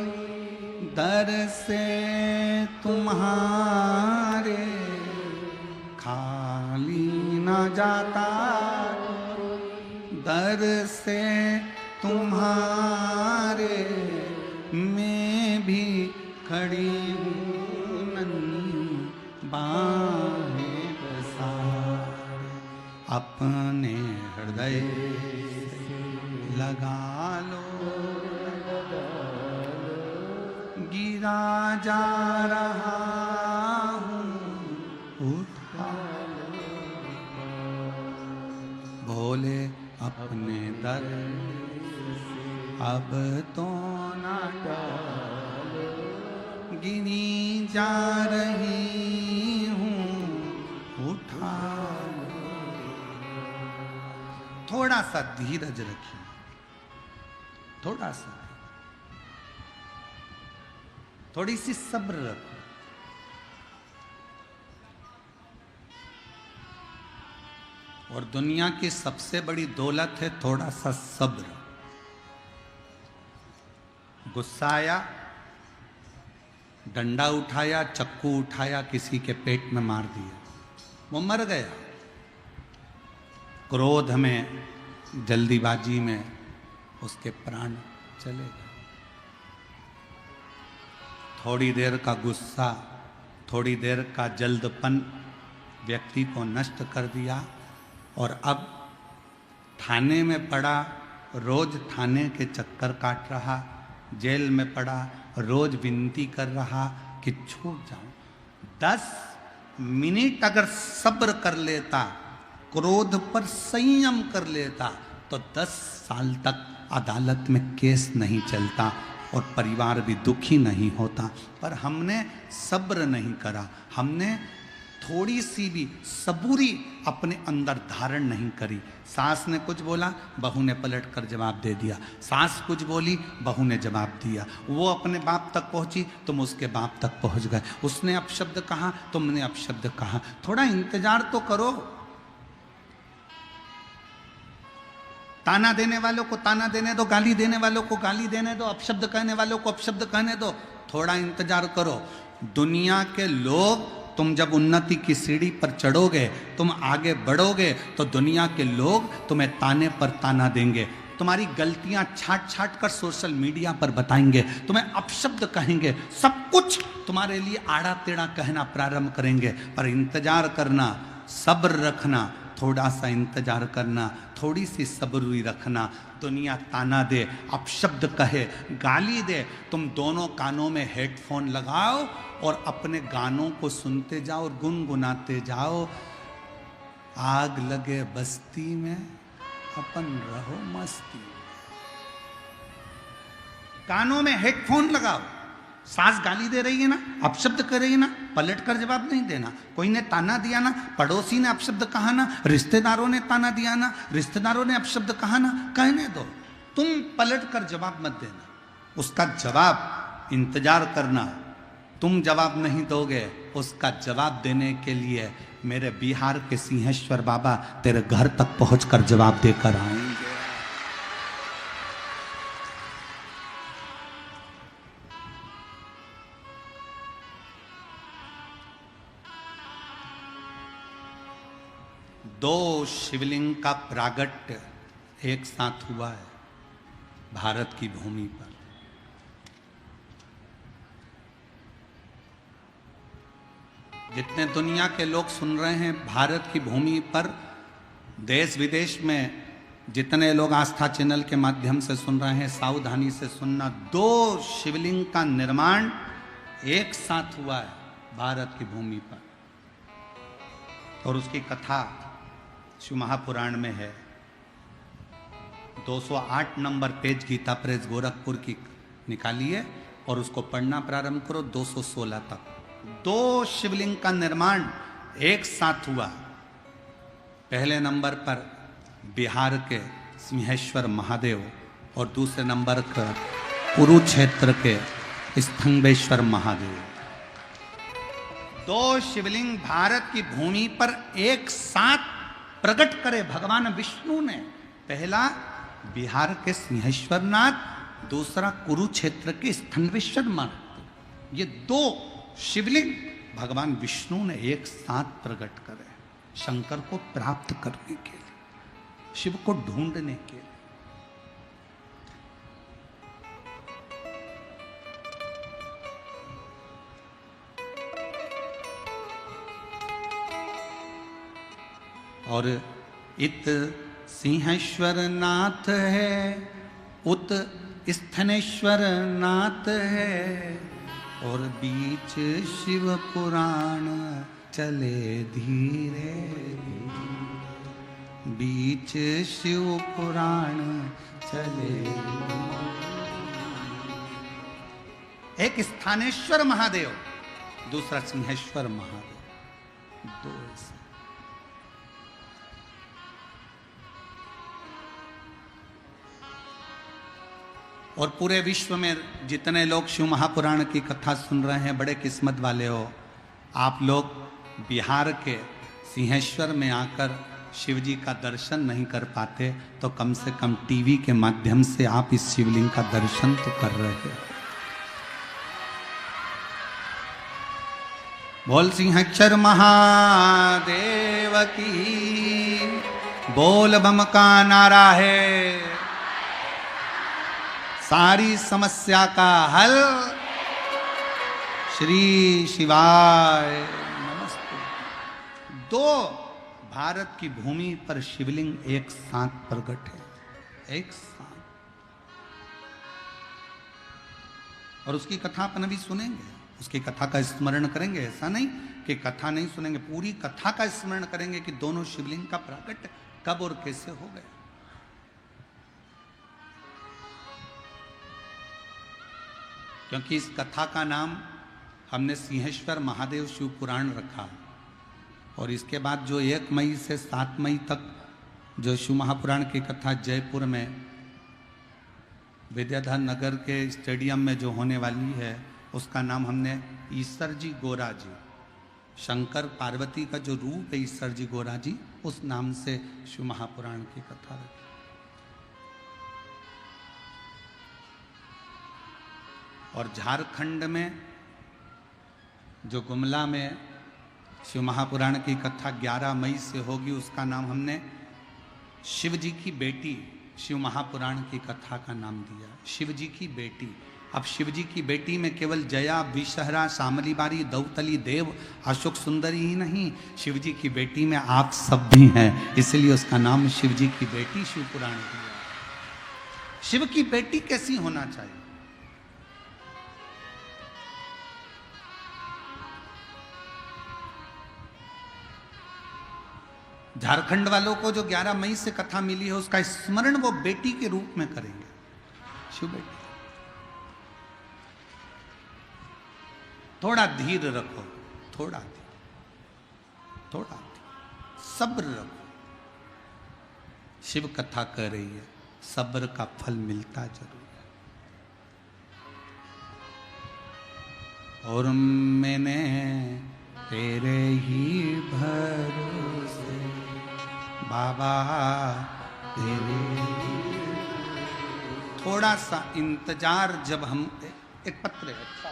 दर से तुम्हारे, खाली न जाता दर से तुम्हारे, मैं भी खड़ी हूँ नन्ही बाहें पसारे, अपने हृदय लगा लो, गिरा जा रहा हूँ उठा लो, भोले अपने दर अब तो ना डरो। गिनी जा रही हूं, उठा थोड़ा सा धीरज रखिए, थोड़ा सा, थोड़ी सी सब्र रखो। और दुनिया की सबसे बड़ी दौलत है थोड़ा सा सब्र। गुस्सा आया, डंडा उठाया, चक्कू उठाया, किसी के पेट में मार दिया, वो मर गया। क्रोध में, जल्दीबाजी में उसके प्राण चले गए। थोड़ी देर का गुस्सा, थोड़ी देर का जल्दपन व्यक्ति को नष्ट कर दिया, और अब थाने में पड़ा, रोज थाने के चक्कर काट रहा, जेल में पड़ा, रोज विनती कर रहा कि छूट जाऊं। 10 मिनट अगर सब्र कर लेता, क्रोध पर संयम कर लेता, तो 10 साल तक अदालत में केस नहीं चलता और परिवार भी दुखी नहीं होता। पर हमने सब्र नहीं करा, हमने थोड़ी सी भी सबूरी अपने अंदर धारण नहीं करी। सास ने कुछ बोला, बहू ने पलट कर जवाब दे दिया, सास कुछ बोली, बहू ने जवाब दिया। वो अपने बाप तक पहुंची, तुम उसके बाप तक पहुंच गए। उसने अपशब्द कहा, तुमने अपशब्द कहा। थोड़ा इंतजार तो करो। ताना देने वालों को ताना देने दो, गाली देने वालों को गाली देने दो, अपशब्द कहने वालों को अपशब्द कहने दो। थोड़ा इंतजार करो। दुनिया के लोग, तुम जब उन्नति की सीढ़ी पर चढ़ोगे, तुम आगे बढ़ोगे, तो दुनिया के लोग तुम्हें ताने पर ताना देंगे, तुम्हारी गलतियां छाट छाट कर सोशल मीडिया पर बताएंगे, तुम्हें अपशब्द कहेंगे, सब कुछ तुम्हारे लिए आड़ा टेढ़ा कहना प्रारंभ करेंगे। पर इंतजार करना, सब्र रखना, थोड़ा सा इंतजार करना, थोड़ी सी सब्र रखना। दुनिया ताना दे, अपशब्द कहे, गाली दे, तुम दोनों कानों में हेडफोन लगाओ और अपने गानों को सुनते जाओ और गुनगुनाते जाओ। आग लगे बस्ती में, अपन रहो मस्ती। कानों में हेडफोन लगाओ। सास गाली दे रही है ना, अपशब्द कर रही है ना, पलट कर जवाब नहीं देना। कोई ने ताना दिया ना, पड़ोसी ने अपशब्द कहा ना, रिश्तेदारों ने ताना दिया ना, रिश्तेदारों ने अपशब्द कहा ना, कहने दो, तुम पलट कर जवाब मत देना। उसका जवाब इंतजार करना। तुम जवाब नहीं दोगे, उसका जवाब देने के लिए मेरे बिहार के सिंहेश्वर बाबा तेरे घर तक पहुंचकर जवाब देकर आएंगे। दो शिवलिंग का प्रागट्य एक साथ हुआ है भारत की भूमि पर। जितने दुनिया के लोग सुन रहे हैं, भारत की भूमि पर, देश विदेश में जितने लोग आस्था चैनल के माध्यम से सुन रहे हैं, सावधानी से सुनना। 2 शिवलिंग का निर्माण एक साथ हुआ है भारत की भूमि पर, और उसकी कथा शिव महापुराण में है। 208 नंबर पेज गीता प्रेस गोरखपुर की निकालिए और उसको पढ़ना प्रारंभ करो 216 तक। 2 शिवलिंग का निर्माण एक साथ हुआ। पहले नंबर पर बिहार के सिंहेश्वर महादेव और दूसरे नंबर पर कुरुक्षेत्र के स्तंभेश्वर महादेव। 2 शिवलिंग भारत की भूमि पर एक साथ प्रकट करे भगवान विष्णु ने। पहला बिहार के सिंहेश्वरनाथ, दूसरा कुरुक्षेत्र के स्तंभेश्वर महादेव। ये 2 शिवलिंग भगवान विष्णु ने एक साथ प्रकट करे, शंकर को प्राप्त करने के लिए, शिव को ढूंढने के लिए। और इत सिंहेश्वर नाथ है, उत स्थनेश्वर नाथ है, और बीच शिव पुराण चले धीरे धीरे। बीच शिव पुराण चले। एक स्थानेश्वर महादेव, दूसरा सिंहेश्वर महादेव, दो ऐसे। और पूरे विश्व में जितने लोग शिव महापुराण की कथा सुन रहे हैं, बड़े किस्मत वाले हो आप लोग। बिहार के सिंहेश्वर में आकर शिव जी का दर्शन नहीं कर पाते तो कम से कम टीवी के माध्यम से आप इस शिवलिंग का दर्शन तो कर रहे हैं। बोल सिंहेश्वर महादेव की, बोल बम का नारा है, सारी समस्या का हल श्री शिवाय नमस्ते। दो भारत की भूमि पर शिवलिंग एक साथ प्रकट है, एक साथ। और उसकी कथा अपन अभी सुनेंगे, उसकी कथा का स्मरण करेंगे। ऐसा नहीं कि कथा नहीं सुनेंगे, पूरी कथा का स्मरण करेंगे कि दोनों शिवलिंग का प्रकट कब और कैसे हो गया। क्योंकि इस कथा का नाम हमने सिंहेश्वर महादेव शिव पुराण रखा। और इसके बाद जो 1 मई से 7 मई तक जो शिव महापुराण की कथा जयपुर में विद्याधर नगर के स्टेडियम में जो होने वाली है, उसका नाम हमने ईश्वर जी गोरा जी, शंकर पार्वती का जो रूप है ईश्वर जी गोरा जी, उस नाम से शिव महापुराण की कथा रखी। और झारखंड में जो गुमला में शिव महापुराण की कथा 11 मई से होगी, उसका नाम हमने शिव जी की बेटी शिव महापुराण की कथा का नाम दिया, शिव जी की बेटी। अब शिव जी की बेटी में केवल जया, विषहरा, शामली बारी, दौतली, देव, अशोक सुंदरी ही नहीं, शिव जी की बेटी में आप सब भी हैं, इसलिए उसका नाम शिव जी की बेटी शिव पुराण दिया। शिव की बेटी कैसी होना चाहिए? झारखंड वालों को जो 11 मई से कथा मिली है, उसका स्मरण वो बेटी के रूप में करेंगे, शिव बेटी। थोड़ा धीर रखो, थोड़ा धीर, थोड़ा धीर, सब्र रखो। शिव कथा कर रही है, सब्र का फल मिलता जरूर है। और मैंने तेरे ही भरोसे बाबा तेरे, थोड़ा सा इंतजार। जब हम एक पत्र है, अच्छा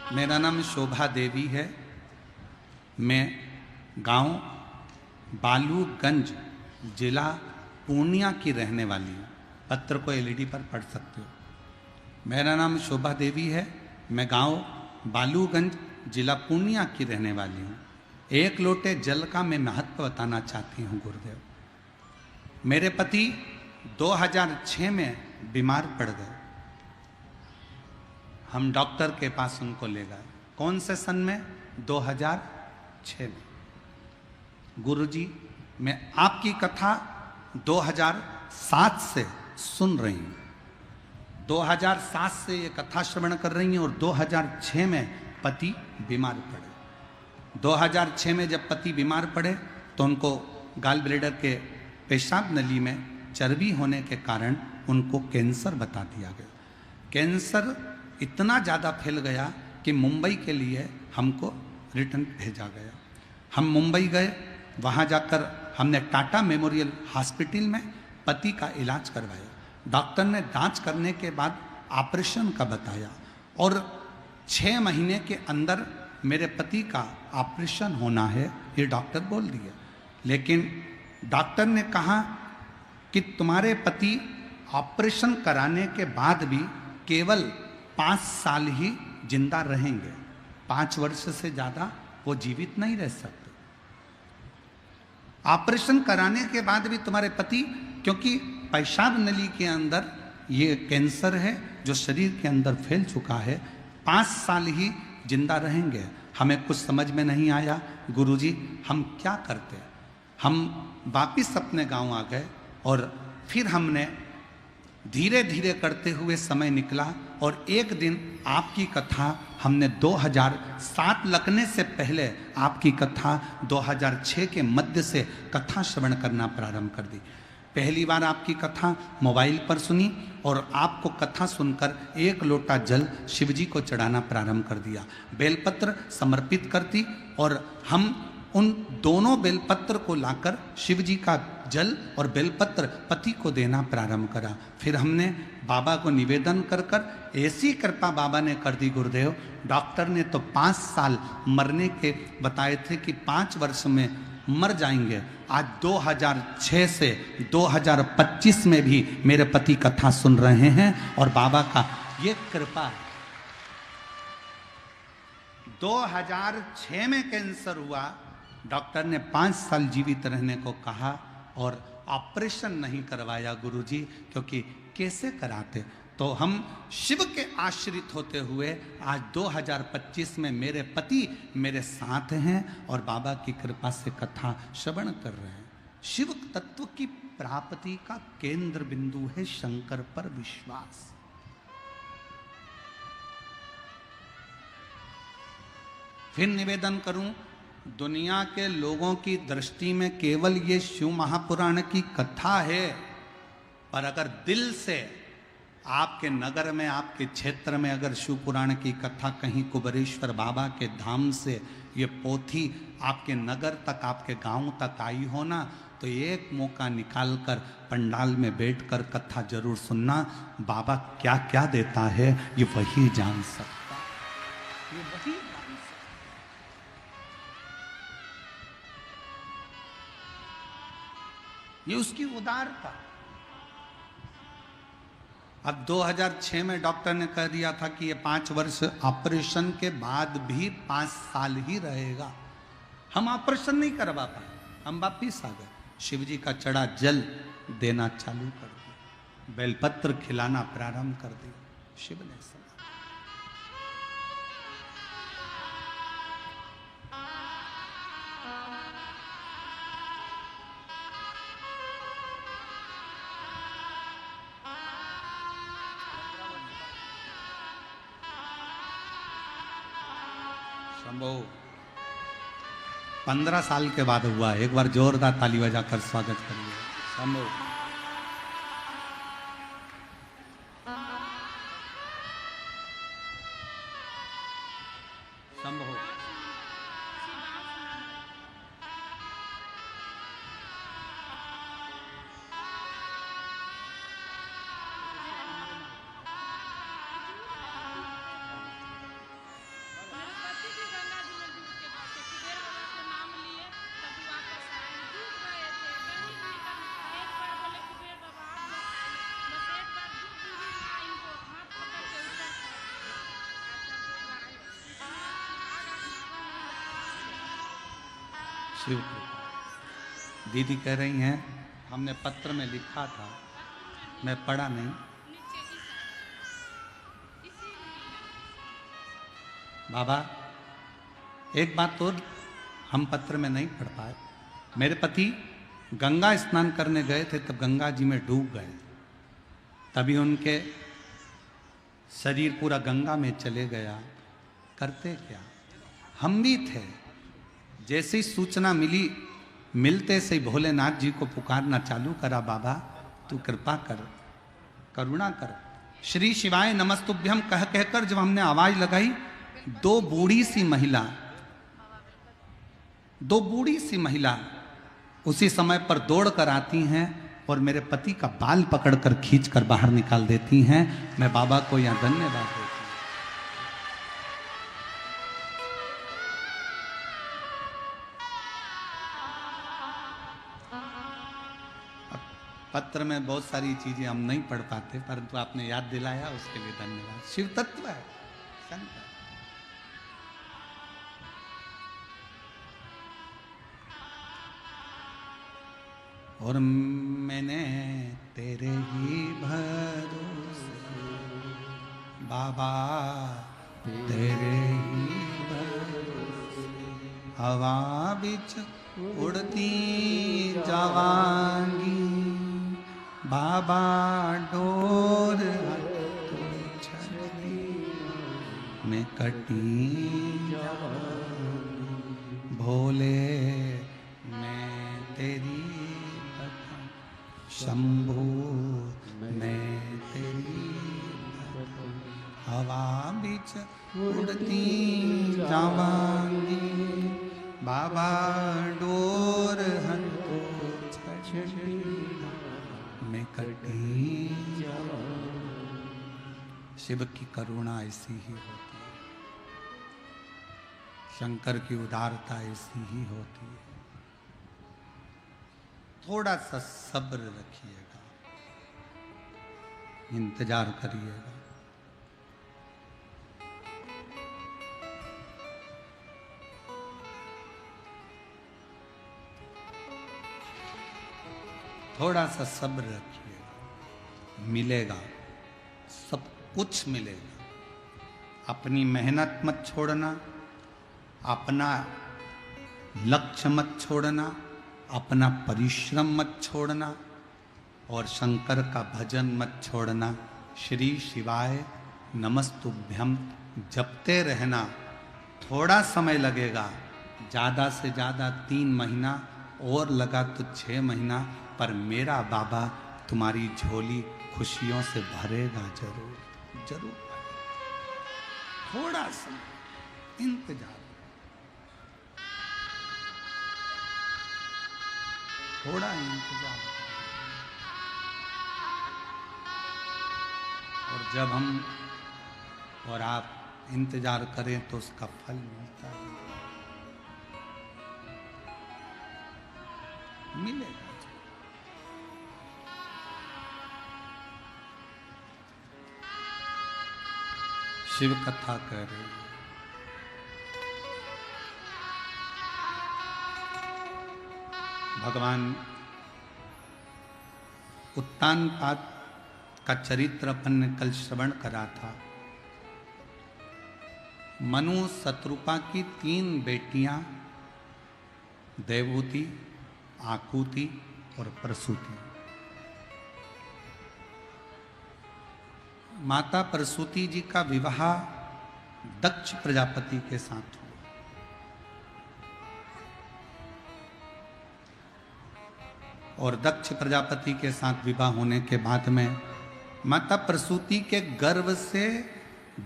मेरा नाम शोभा देवी है, मैं गांव बालूगंज जिला पूर्णिया की रहने वाली हूँ। पत्र को एलईडी पर पढ़ सकते हो। मेरा नाम शोभा देवी है, मैं गांव बालूगंज जिला पूर्णिया की रहने वाली हूँ। एक लोटे जल का मैं महत्व बताना चाहती हूँ गुरुदेव। मेरे पति 2006 में बीमार पड़ गए। हम डॉक्टर के पास उनको ले गए। कौन से सन में? 2006 में। गुरुजी, मैं आपकी कथा 2007 से सुन रही हूँ, 2007 से ये कथा श्रवण कर रही हैं और 2006 में पति बीमार पड़े। 2006 में जब पति बीमार पड़े तो उनको गाल ब्लेडर के पेशाब नली में चर्बी होने के कारण उनको कैंसर बता दिया गया। कैंसर इतना ज़्यादा फैल गया कि मुंबई के लिए हमको रिटर्न भेजा गया। हम मुंबई गए, वहाँ जाकर हमने टाटा मेमोरियल हॉस्पिटल में पति का इलाज करवाया। डॉक्टर ने जांच करने के बाद ऑपरेशन का बताया और 6 महीने के अंदर मेरे पति का ऑपरेशन होना है, ये डॉक्टर बोल दिया। लेकिन डॉक्टर ने कहा कि तुम्हारे पति ऑपरेशन कराने के बाद भी केवल 5 साल ही जिंदा रहेंगे, 5 वर्ष से ज़्यादा वो जीवित नहीं रह सकते। ऑपरेशन कराने के बाद भी तुम्हारे पति, क्योंकि पेशाब नली के अंदर ये कैंसर है जो शरीर के अंदर फैल चुका है, 5 साल ही जिंदा रहेंगे। हमें कुछ समझ में नहीं आया गुरुजी हम क्या करते। हम वापिस अपने गांव आ गए और फिर हमने धीरे धीरे करते हुए समय निकला और एक दिन आपकी कथा हमने 2007 लगने से पहले आपकी कथा 2006 के मध्य से कथा श्रवण करना प्रारंभ कर दी। पहली बार आपकी कथा मोबाइल पर सुनी और आपको कथा सुनकर एक लोटा जल शिवजी को चढ़ाना प्रारंभ कर दिया। बेलपत्र समर्पित करती और हम उन दोनों बेलपत्र को लाकर शिवजी का जल और बेलपत्र पति को देना प्रारंभ करा। फिर हमने बाबा को निवेदन कर कर ऐसी कृपा बाबा ने कर दी गुरुदेव, डॉक्टर ने तो 5 साल मरने के बताए थे कि 5 वर्ष में मर जाएंगे। आज 2006 से 2025 में भी मेरे पति कथा सुन रहे हैं और बाबा का ये कृपा है। 2006 में कैंसर हुआ, डॉक्टर ने 5 साल जीवित रहने को कहा और ऑपरेशन नहीं करवाया गुरुजी, क्योंकि कैसे कराते। तो हम शिव के आश्रित होते हुए आज 2025 में मेरे पति मेरे साथ हैं और बाबा की कृपा से कथा श्रवण कर रहे हैं। शिव तत्व की प्राप्ति का केंद्र बिंदु है शंकर पर विश्वास। फिर निवेदन करूं, दुनिया के लोगों की दृष्टि में केवल ये शिव महापुराण की कथा है, पर अगर दिल से आपके नगर में आपके क्षेत्र में अगर शिव पुराण की कथा कहीं कुबेरेश्वर बाबा के धाम से ये पोथी आपके नगर तक आपके गांव तक आई हो ना, तो एक मौका निकालकर पंडाल में बैठकर कथा जरूर सुनना। बाबा क्या क्या देता है ये वही जान सकता, ये वही जान सकता। ये उसकी उदारता। अब 2006 में डॉक्टर ने कह दिया था कि ये 5 वर्ष ऑपरेशन के बाद भी 5 साल ही रहेगा। हम ऑपरेशन नहीं करवा पाए, हम वापिस आ गए। शिवजी का चढ़ा जल देना चालू कर दिया, बेलपत्र खिलाना प्रारंभ कर दिया। शिव ने सुना। शंभो 15 साल के बाद हुआ। एक बार जोरदार ताली बजाकर स्वागत करिए। शंभो शंभो। शिव कृपा। दीदी कह रही हैं हमने पत्र में लिखा था, मैं पढ़ा नहीं। बाबा एक बात तो हम पत्र में नहीं पढ़ पाए। मेरे पति गंगा स्नान करने गए थे, तब गंगा जी में डूब गए, तभी उनके शरीर पूरा गंगा में चले गया। करते क्या, हम भी थे। जैसी सूचना मिली, मिलते से भोलेनाथ जी को पुकारना चालू करा, बाबा तू कृपा कर, करुणा कर, श्री शिवाय नमस्तुभ्यम कह कहकर जब हमने आवाज लगाई, 2 बूढ़ी सी महिला उसी समय पर दौड़ कर आती हैं और मेरे पति का बाल पकड़कर खींचकर बाहर निकाल देती हैं। मैं बाबा को यहां धन्यवाद देती हूं। पत्र में बहुत सारी चीजें हम नहीं पढ़ पाते, परंतु आपने याद दिलाया उसके लिए धन्यवाद। शिव तत्व है शंकर। और मैंने तेरे ही भरोसे बाबा तेरे ही हवा बिच उड़ती जावांगी, बाबा डोर तो छड़ी में कटी जावांगी, भोले मैं तेरी कथा, शंभू मैं तेरी कथा, हवा बिच उड़ती जावांगी, बाबा डोर हंतो छड़ी में कटी जावांगी। शिव की करुणा ऐसी ही होती है, शंकर की उदारता ऐसी ही होती है। थोड़ा सा सब्र रखिएगा, इंतजार करिएगा। थोड़ा सा सब्र रखिएगा, मिलेगा, सब कुछ मिलेगा। अपनी मेहनत मत छोड़ना, अपना लक्ष्य मत छोड़ना, अपना परिश्रम मत छोड़ना और शंकर का भजन मत छोड़ना। श्री शिवाय नमस्तुभ्यम जपते रहना। थोड़ा समय लगेगा, ज़्यादा से ज़्यादा 3 महीना और लगा तो 6 महीना, पर मेरा बाबा तुम्हारी झोली खुशियों से भरेगा जरूर जरूर। थोड़ा समय इंतजार, थोड़ा इंतजार, और जब हम और आप इंतजार करें तो उसका फल मिलता है, मिलेगा। शिव कथा कह रहे हैं, भगवान उत्तानपाद का चरित्र अपन ने कल श्रवण करा था। मनु शत्रुपा की 3 बेटियां देवहूति, आकुति और प्रसूति। माता प्रसूति जी का विवाह दक्ष प्रजापति के साथ हुआ। और दक्ष प्रजापति के साथ विवाह होने के बाद में माता प्रसूति के गर्भ से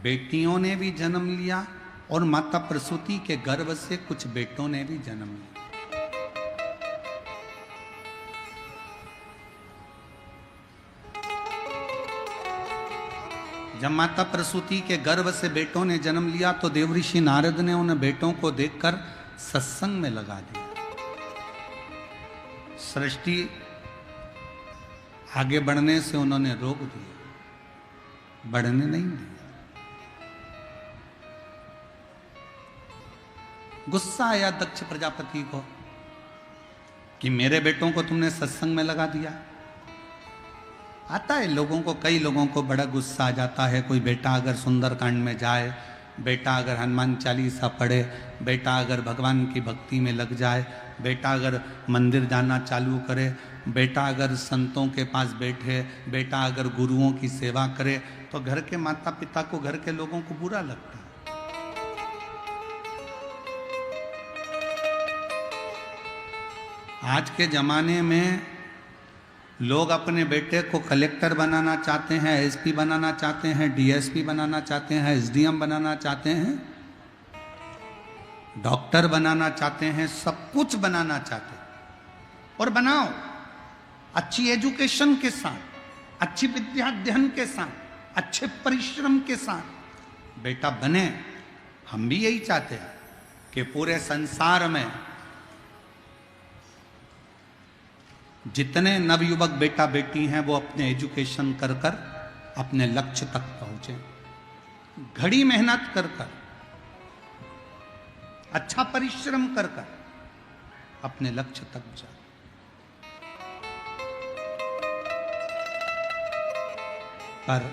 बेटियों ने भी जन्म लिया और माता प्रसूति के गर्भ से कुछ बेटों ने भी जन्म लिया। जब माता प्रसूति के गर्भ से बेटों ने जन्म लिया तो देवऋषि नारद ने उन बेटों को देखकर सत्संग में लगा दिया। सृष्टि आगे बढ़ने से उन्होंने रोक दिया, बढ़ने नहीं दिया। गुस्सा आया दक्ष प्रजापति को कि मेरे बेटों को तुमने सत्संग में लगा दिया। आता है लोगों को, कई लोगों को बड़ा गुस्सा आ जाता है। कोई बेटा अगर सुंदरकांड में जाए, बेटा अगर हनुमान चालीसा पढ़े, बेटा अगर भगवान की भक्ति में लग जाए, बेटा अगर मंदिर जाना चालू करे, बेटा अगर संतों के पास बैठे, बेटा अगर गुरुओं की सेवा करे, तो घर के माता पिता को, घर के लोगों को बुरा लगता है। आज के जमाने में लोग अपने बेटे को कलेक्टर बनाना चाहते हैं, एसपी बनाना चाहते हैं, डीएसपी बनाना चाहते हैं, एसडीएम बनाना चाहते हैं, डॉक्टर बनाना चाहते हैं, सब कुछ बनाना चाहते हैं। और बनाओ, अच्छी एजुकेशन के साथ, अच्छी विद्या अध्ययन के साथ, अच्छे परिश्रम के साथ बेटा बने। हम भी यही चाहते हैं कि पूरे संसार में जितने नवयुवक बेटा बेटी हैं वो अपने एजुकेशन कर कर अपने लक्ष्य तक पहुंचे, घड़ी मेहनत कर कर, अच्छा परिश्रम कर कर अपने लक्ष्य तक जाए। पर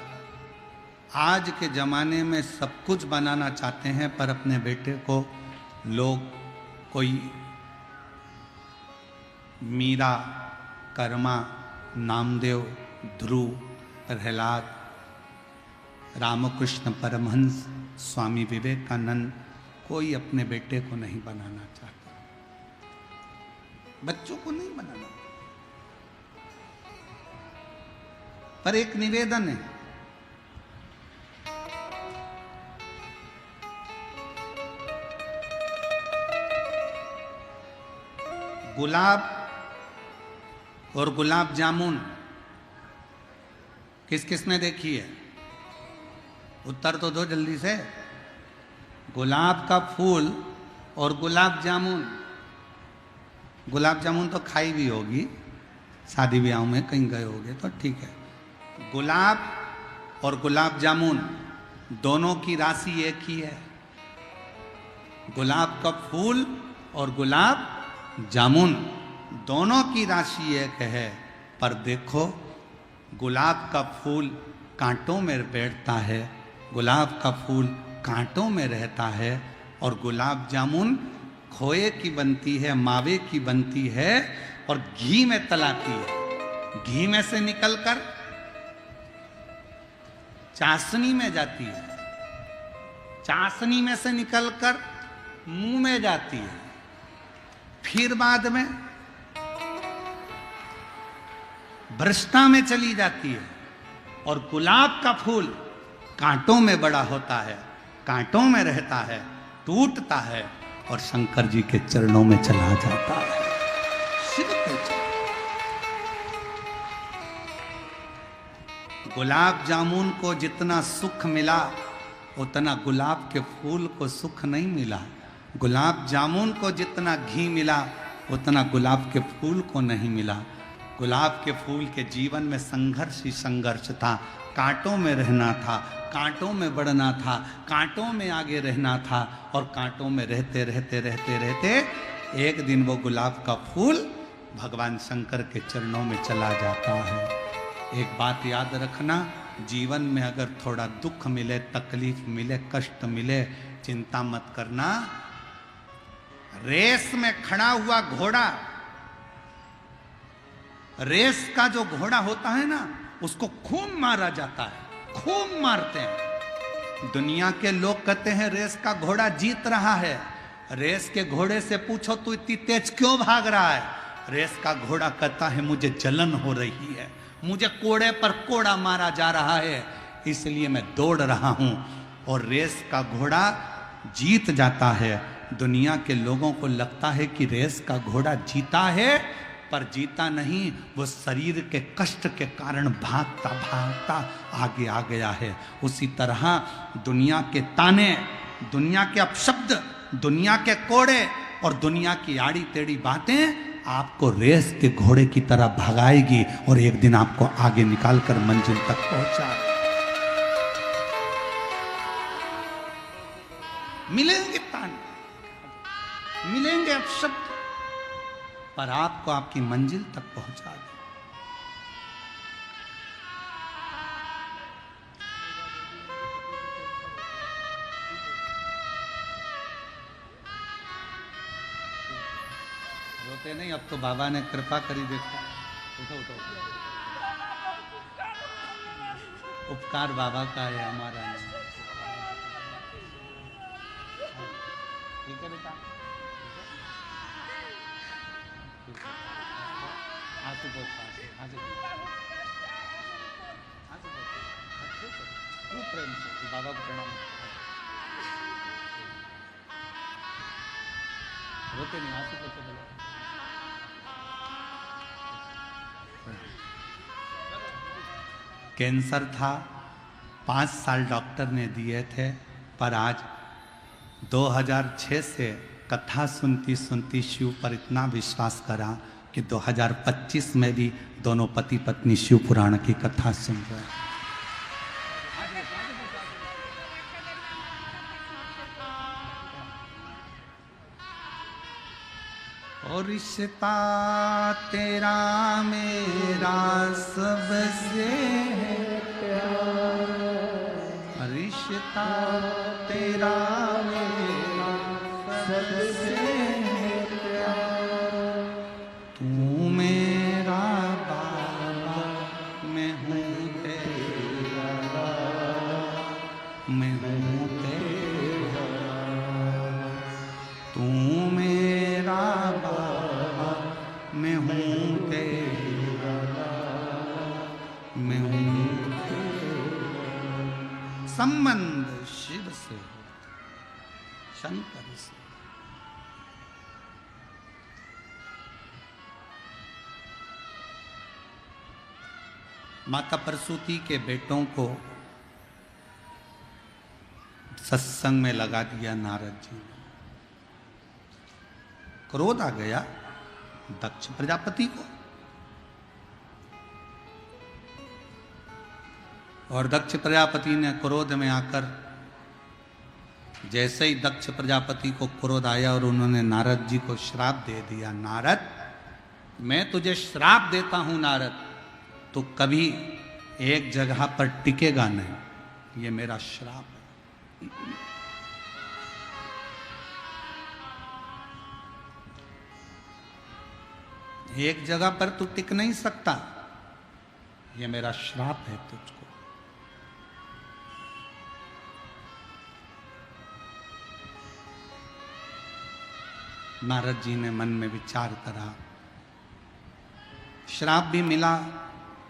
आज के ज़माने में सब कुछ बनाना चाहते हैं, पर अपने बेटे को लोग कोई मीरा, कर्मा, नामदेव, ध्रुव, प्रहलाद, रामकृष्ण परमहंस, स्वामी विवेकानंद, कोई अपने बेटे को नहीं बनाना चाहता, बच्चों को नहीं बनाना। पर एक निवेदन है, गुलाब और गुलाब जामुन किस किसने देखी है? उत्तर तो दो जल्दी से। गुलाब का फूल और गुलाब जामुन, गुलाब जामुन तो खाई भी होगी, शादी ब्याह में कहीं गए होगे तो ठीक है। गुलाब और गुलाब जामुन दोनों की राशि एक ही है। गुलाब का फूल और गुलाब जामुन दोनों की राशि एक है, पर देखो गुलाब का फूल कांटों में बैठता है, गुलाब का फूल कांटों में रहता है, और गुलाब जामुन खोए की बनती है, मावे की बनती है और घी में तलाती है। घी में से निकलकर चाशनी में जाती है, चाशनी में से निकलकर मुंह में जाती है, फिर बाद में भ्रष्टा में चली जाती है। और गुलाब का फूल कांटों में बड़ा होता है, कांटों में रहता है, टूटता है और शंकर जी के चरणों में चला जाता है, शिव के चरणों। गुलाब जामुन को जितना सुख मिला उतना गुलाब के फूल को सुख नहीं मिला। गुलाब जामुन को जितना घी मिला उतना गुलाब के फूल को नहीं मिला। गुलाब के फूल के जीवन में संघर्ष ही संघर्ष था, कांटों में रहना था, कांटों में बढ़ना था, कांटों में आगे रहना था, और कांटों में रहते रहते रहते रहते एक दिन वो गुलाब का फूल भगवान शंकर के चरणों में चला जाता है। एक बात याद रखना, जीवन में अगर थोड़ा दुख मिले, तकलीफ मिले, कष्ट मिले, चिंता मत करना। रेस में खड़ा हुआ घोड़ा, रेस का जो घोड़ा होता है ना, उसको खूब मारा जाता है, खूब मारते हैं। दुनिया के लोग कहते हैं रेस का घोड़ा जीत रहा है। रेस के घोड़े से पूछो तू इतनी तेज क्यों भाग रहा है? रेस का घोड़ा कहता है मुझे जलन हो रही है, मुझे कोड़े पर कोड़ा मारा जा रहा है, इसलिए मैं दौड़ रहा हूं। और रेस का घोड़ा जीत जाता है। दुनिया के लोगों को लगता है कि रेस का घोड़ा जीता है, पर जीता नहीं, वो शरीर के कष्ट के कारण भागता भागता आगे आ गया है। उसी तरह दुनिया के ताने, दुनिया के अपशब्द, दुनिया के कोड़े और दुनिया की आड़ी टेढ़ी बातें आपको रेस के घोड़े की तरह भगाएगी और एक दिन आपको आगे निकालकर मंजिल तक पहुंचा। मिलेंगे ताने, मिलेंगे अपशब्द, पर आपको आपकी मंजिल तक पहुंचा दे। रोते नहीं, अब तो बाबा ने कृपा करी, देखो उठो उठो, उपकार बाबा का है, हमारा नहीं। ठीक है बेटा, आंसू खूब प्रेम से बाबा को प्रणाम। रोते नहीं, आंसू पोछो बोलो। कैंसर था, 5 साल डॉक्टर ने दिए थे, पर आज 2006 से कथा सुनती सुनती शिव पर इतना विश्वास करा कि 2025 में भी दोनों पति पत्नी शिव पुराण की कथा सुन रहे हैं। और रिश्ता तेरा मेरा सबसे है प्यार, तेरा मेरा सबसे प्यारा। तू मेरा बाबा, मैं हूँ तेरा लाला, मैं हूँ तेरा। तू मेरा बाबा, मैं हूँ तेरा लाला, मैं हूँ तेरा। संबंध शिव से, शंकर से। माता प्रसूति के बेटों को सत्संग में लगा दिया नारद जी ने। क्रोध आ गया दक्ष प्रजापति को, और दक्ष प्रजापति ने क्रोध में आकर, जैसे ही दक्ष प्रजापति को क्रोध आया और उन्होंने नारद जी को श्राप दे दिया, नारद मैं तुझे श्राप देता हूं नारद, तो कभी एक जगह पर टिकेगा नहीं, ये मेरा श्राप है। एक जगह पर तू टिक नहीं सकता, ये मेरा श्राप है तुझको। नारद जी ने मन में विचार करा, श्राप भी मिला,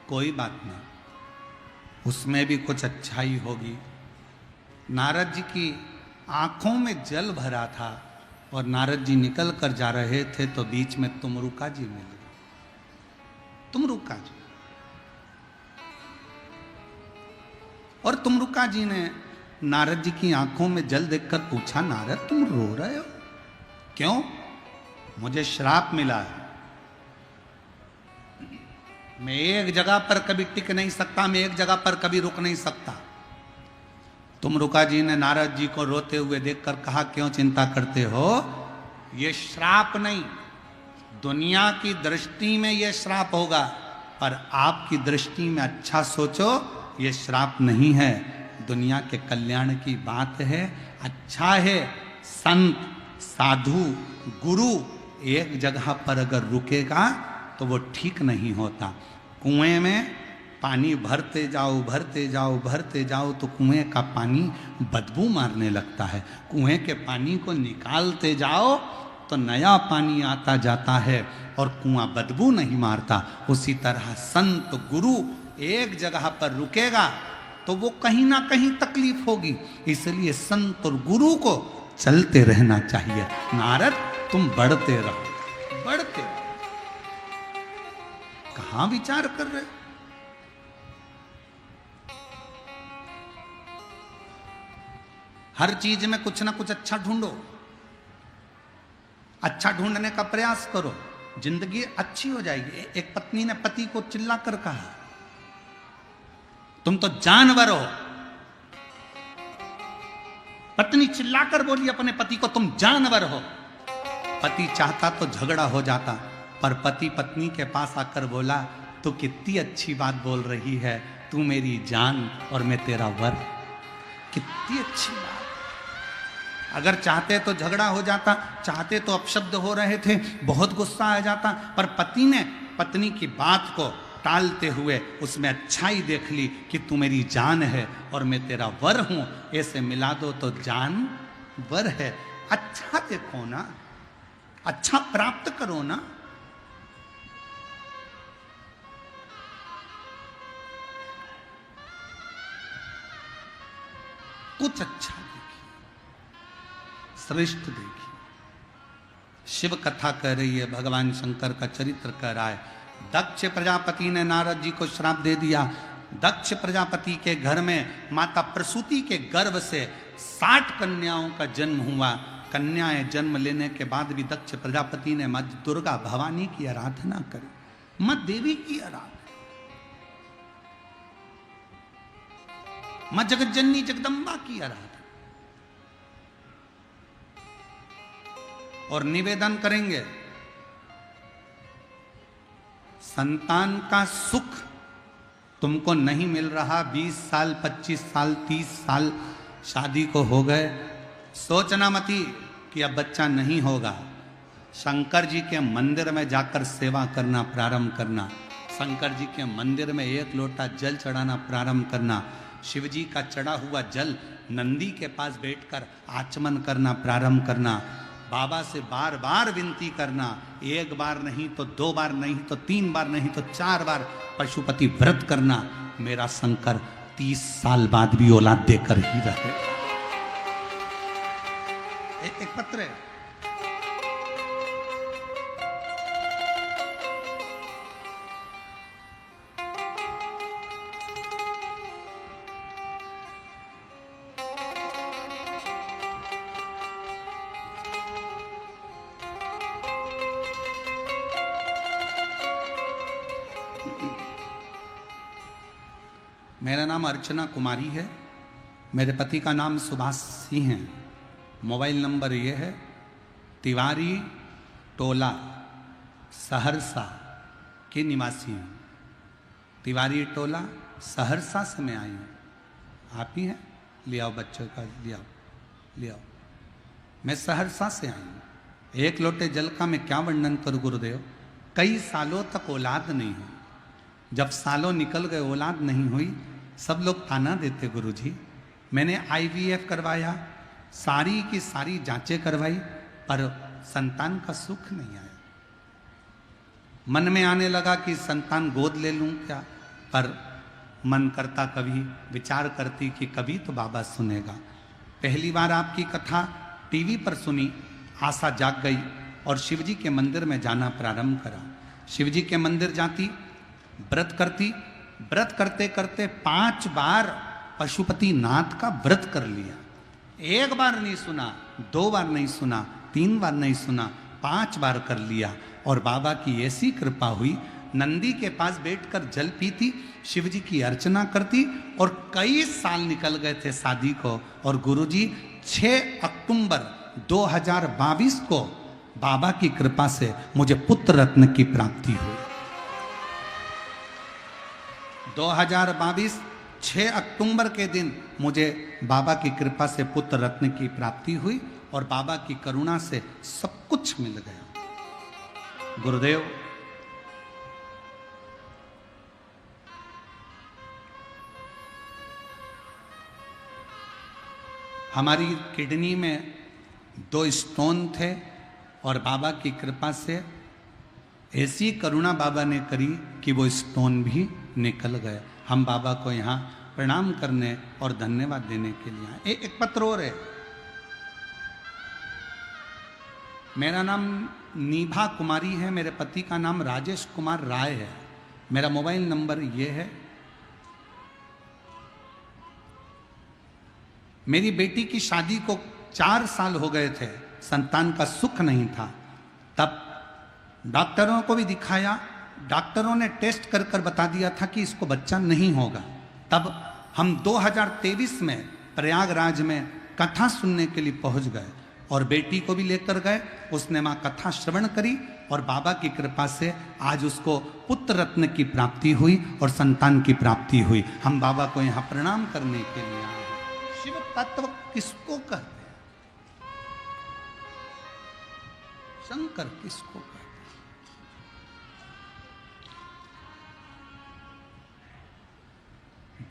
कोई बात नहीं, उसमें भी कुछ अच्छाई होगी। नारद जी की आंखों में जल भरा था और नारद जी निकल कर जा रहे थे तो बीच में तुमरुका जी मिले। तुमरुका जी, और तुमरुका जी ने नारद जी की आंखों में जल देखकर पूछा, नारद तुम रो रहे हो क्यों? मुझे श्राप मिला है, मैं एक जगह पर कभी टिक नहीं सकता, मैं एक जगह पर कभी रुक नहीं सकता। तुमरुका जी ने नारद जी को रोते हुए देखकर कहा, क्यों चिंता करते हो? ये श्राप नहीं, दुनिया की दृष्टि में ये श्राप होगा, पर आपकी दृष्टि में अच्छा सोचो, ये श्राप नहीं है, दुनिया के कल्याण की बात है, अच्छा है। संत, साधु, गुरु एक जगह पर अगर रुकेगा तो वो ठीक नहीं होता। कुएं में पानी भरते जाओ भरते जाओ भरते जाओ तो कुएं का पानी बदबू मारने लगता है, कुएं के पानी को निकालते जाओ तो नया पानी आता जाता है और कुआं बदबू नहीं मारता। उसी तरह संत गुरु एक जगह पर रुकेगा तो वो कहीं ना कहीं तकलीफ होगी, इसलिए संत और गुरु को चलते रहना चाहिए। नारद तुम बढ़ते रहो, बढ़ते रहो। कहां विचार कर रहे? हर चीज में कुछ ना कुछ अच्छा ढूंढो, अच्छा ढूंढने का प्रयास करो, जिंदगी अच्छी हो जाएगी। एक पत्नी ने पति को चिल्ला कर कहा, तुम तो जानवर हो। पत्नी चिल्लाकर बोली अपने पति को, तुम जानवर हो। पति चाहता तो झगड़ा हो जाता, पर पति पत्नी के पास आकर बोला, तू कितनी अच्छी बात बोल रही है, तू मेरी जान और मैं तेरा वर। कितनी अच्छी बात। अगर चाहते तो झगड़ा हो जाता, चाहते तो अपशब्द हो रहे थे, बहुत गुस्सा आ जाता, पर पति ने पत्नी की बात को टालते हुए उसमें अच्छाई देख ली कि तू मेरी जान है और मैं तेरा वर हूं, ऐसे मिला दो तो जान वर है। अच्छा देखो ना, अच्छा प्राप्त करो ना। कुछ अच्छा देखिए, श्रेष्ठ देखिए। शिव कथा कह रही है, भगवान शंकर का चरित्र कह रहा है। दक्ष प्रजापति ने नारद जी को श्राप दे दिया। दक्ष प्रजापति के घर में माता प्रसूति के गर्भ से 60 कन्याओं का जन्म हुआ। कन्याएं जन्म लेने के बाद भी दक्ष प्रजापति ने मां दुर्गा भवानी की आराधना करी, मां देवी की आराधना, मां जगज्जननी जगदम्बा की आराधना। और निवेदन करेंगे, संतान का सुख तुमको नहीं मिल रहा, 20 साल 25 साल 30 साल शादी को हो गए, सोचना मती कि अब बच्चा नहीं होगा। शंकर जी के मंदिर में जाकर सेवा करना प्रारंभ करना, शंकर जी के मंदिर में एक लोटा जल चढ़ाना प्रारंभ करना, शिव जी का चढ़ा हुआ जल नंदी के पास बैठकर आचमन करना प्रारंभ करना, बाबा से बार बार विनती करना, एक बार नहीं तो 2 बार नहीं तो 3 बार नहीं तो 4 बार पशुपति व्रत करना, मेरा शंकर 30 साल बाद भी औलाद देकर ही रहे। एक पत्र है, मेरा नाम अर्चना कुमारी है, मेरे पति का नाम सुभाष सिंह है, मोबाइल नंबर ये है, तिवारी टोला सहरसा के निवासी हूँ। तिवारी टोला सहरसा से मैं आई हूँ। आप ही हैं? ले आओ बच्चों का, ले आओ ले आओ। मैं सहरसा से आई हूँ। एक लोटे जल का मैं क्या वर्णन करूँ गुरुदेव। कई सालों तक औलाद नहीं हुई। जब सालों निकल गए औलाद नहीं हुई, सब लोग ताना देते गुरुजी। मैंने IVF करवाया, सारी की सारी जांचें करवाई, पर संतान का सुख नहीं आया। मन में आने लगा कि संतान गोद ले लूं क्या, पर मन करता कभी, विचार करती कि कभी तो बाबा सुनेगा। पहली बार आपकी कथा टीवी पर सुनी, आशा जाग गई और शिवजी के मंदिर में जाना प्रारंभ करा। शिवजी के मंदिर जाती, व्रत करती, व्रत करते करते 5 बार पशुपति नाथ का व्रत कर लिया। 1 बार नहीं सुना, 2 बार नहीं सुना, 3 बार नहीं सुना, 5 बार कर लिया। और बाबा की ऐसी कृपा हुई, नंदी के पास बैठकर जल पीती, शिव जी की अर्चना करती, और कई साल निकल गए थे शादी को। और गुरुजी 6 अक्टूबर 2022 को बाबा की कृपा से मुझे पुत्र रत्न की प्राप्ति हुई। 2022 6 अक्टूबर के दिन मुझे बाबा की कृपा से पुत्र रत्न की प्राप्ति हुई और बाबा की करुणा से सब कुछ मिल गया। गुरुदेव, हमारी किडनी में 2 स्टोन थे और बाबा की कृपा से ऐसी करुणा बाबा ने करी कि वो स्टोन भी निकल गए। हम बाबा को यहाँ प्रणाम करने और धन्यवाद देने के लिए आए। एक पत्र और है। मेरा नाम नीभा कुमारी है, मेरे पति का नाम राजेश कुमार राय है। मेरा मोबाइल नंबर ये है। मेरी बेटी की शादी को 4 साल हो गए थे, संतान का सुख नहीं था। तब डॉक्टरों को भी दिखाया, डॉक्टरों ने टेस्ट कर कर बता दिया था कि इसको बच्चा नहीं होगा। तब हम 2023 में प्रयागराज में कथा सुनने के लिए पहुंच गए और बेटी को भी लेकर गए। उसने मां कथा श्रवण करी और बाबा की कृपा से आज उसको पुत्र रत्न की प्राप्ति हुई और संतान की प्राप्ति हुई। हम बाबा को यहाँ प्रणाम करने के लिए आए हैं। शिव तत्व किसको कहते हैं? शंकर किसको कहते हैं?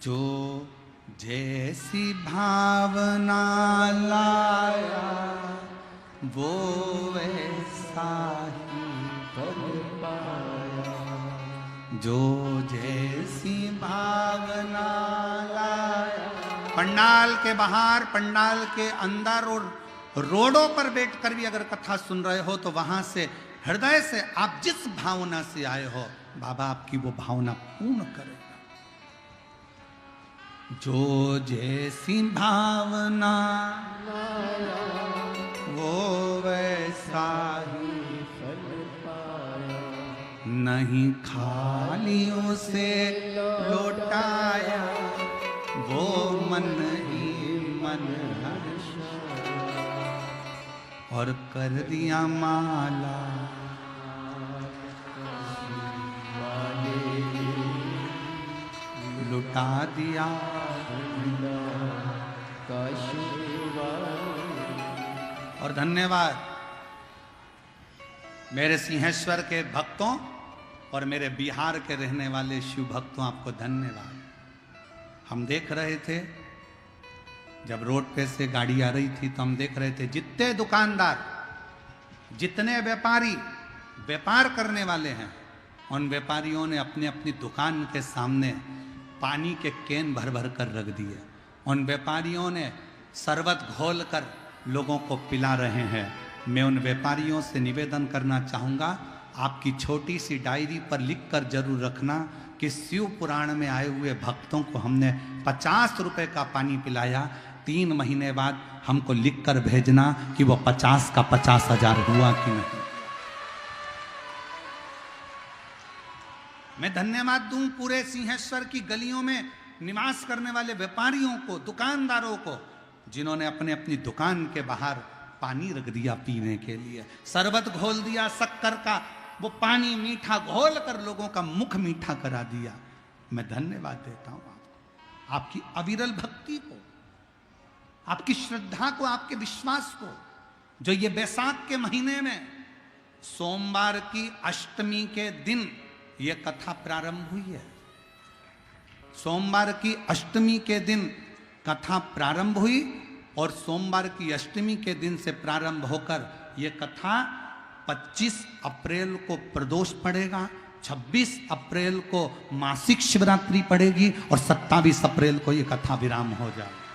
जो जैसी भावना लाया वो वैसा ही फल पाया। जो जैसी भावना लाया। पंडाल के बाहर, पंडाल के अंदर और रोडों पर बैठकर भी अगर कथा सुन रहे हो तो वहां से हृदय से आप जिस भावना से आए हो, बाबा आपकी वो भावना पूर्ण करेगा। जो जैसी भावना वो वैसा ही फल पाया। नहीं खाली उसे लौटाया, वो मन ही मन हर्षाया। और कर दिया माला लुटा दिया। और धन्यवाद मेरे सिंहेश्वर के भक्तों और मेरे बिहार के रहने वाले शिव भक्तों, आपको धन्यवाद। हम देख रहे थे जब रोड पे से गाड़ी आ रही थी तो हम देख रहे थे जितने दुकानदार, जितने व्यापारी व्यापार करने वाले हैं, उन व्यापारियों ने अपनी अपनी दुकान के सामने पानी के कैन भर भर कर रख दिए। उन व्यापारियों ने शरबत घोल कर लोगों को पिला रहे हैं। मैं उन व्यापारियों से निवेदन करना चाहूँगा, आपकी छोटी सी डायरी पर लिख कर जरूर रखना कि शिव पुराण में आए हुए भक्तों को हमने 50 रुपए का पानी पिलाया। 3 महीने बाद हमको लिख कर भेजना कि वो 50 का 50,000 हुआ कि नहीं। मैं धन्यवाद दूं पूरे सिंहेश्वर की गलियों में निवास करने वाले व्यापारियों को, दुकानदारों को, जिन्होंने अपने अपनी दुकान के बाहर पानी रख दिया पीने के लिए, शरबत घोल दिया शक्कर का, वो पानी मीठा घोल कर लोगों का मुख मीठा करा दिया। मैं धन्यवाद देता हूं आपको, आपकी अविरल भक्ति को, आपकी श्रद्धा को, आपके विश्वास को, जो ये बैसाख के महीने में सोमवार की अष्टमी के दिन ये कथा प्रारंभ हुई है। सोमवार की अष्टमी के दिन कथा प्रारंभ हुई और सोमवार की अष्टमी के दिन से प्रारंभ होकर ये कथा 25 अप्रैल को प्रदोष पड़ेगा, 26 अप्रैल को मासिक शिवरात्रि पड़ेगी और 27 अप्रैल को ये कथा विराम हो जाएगी।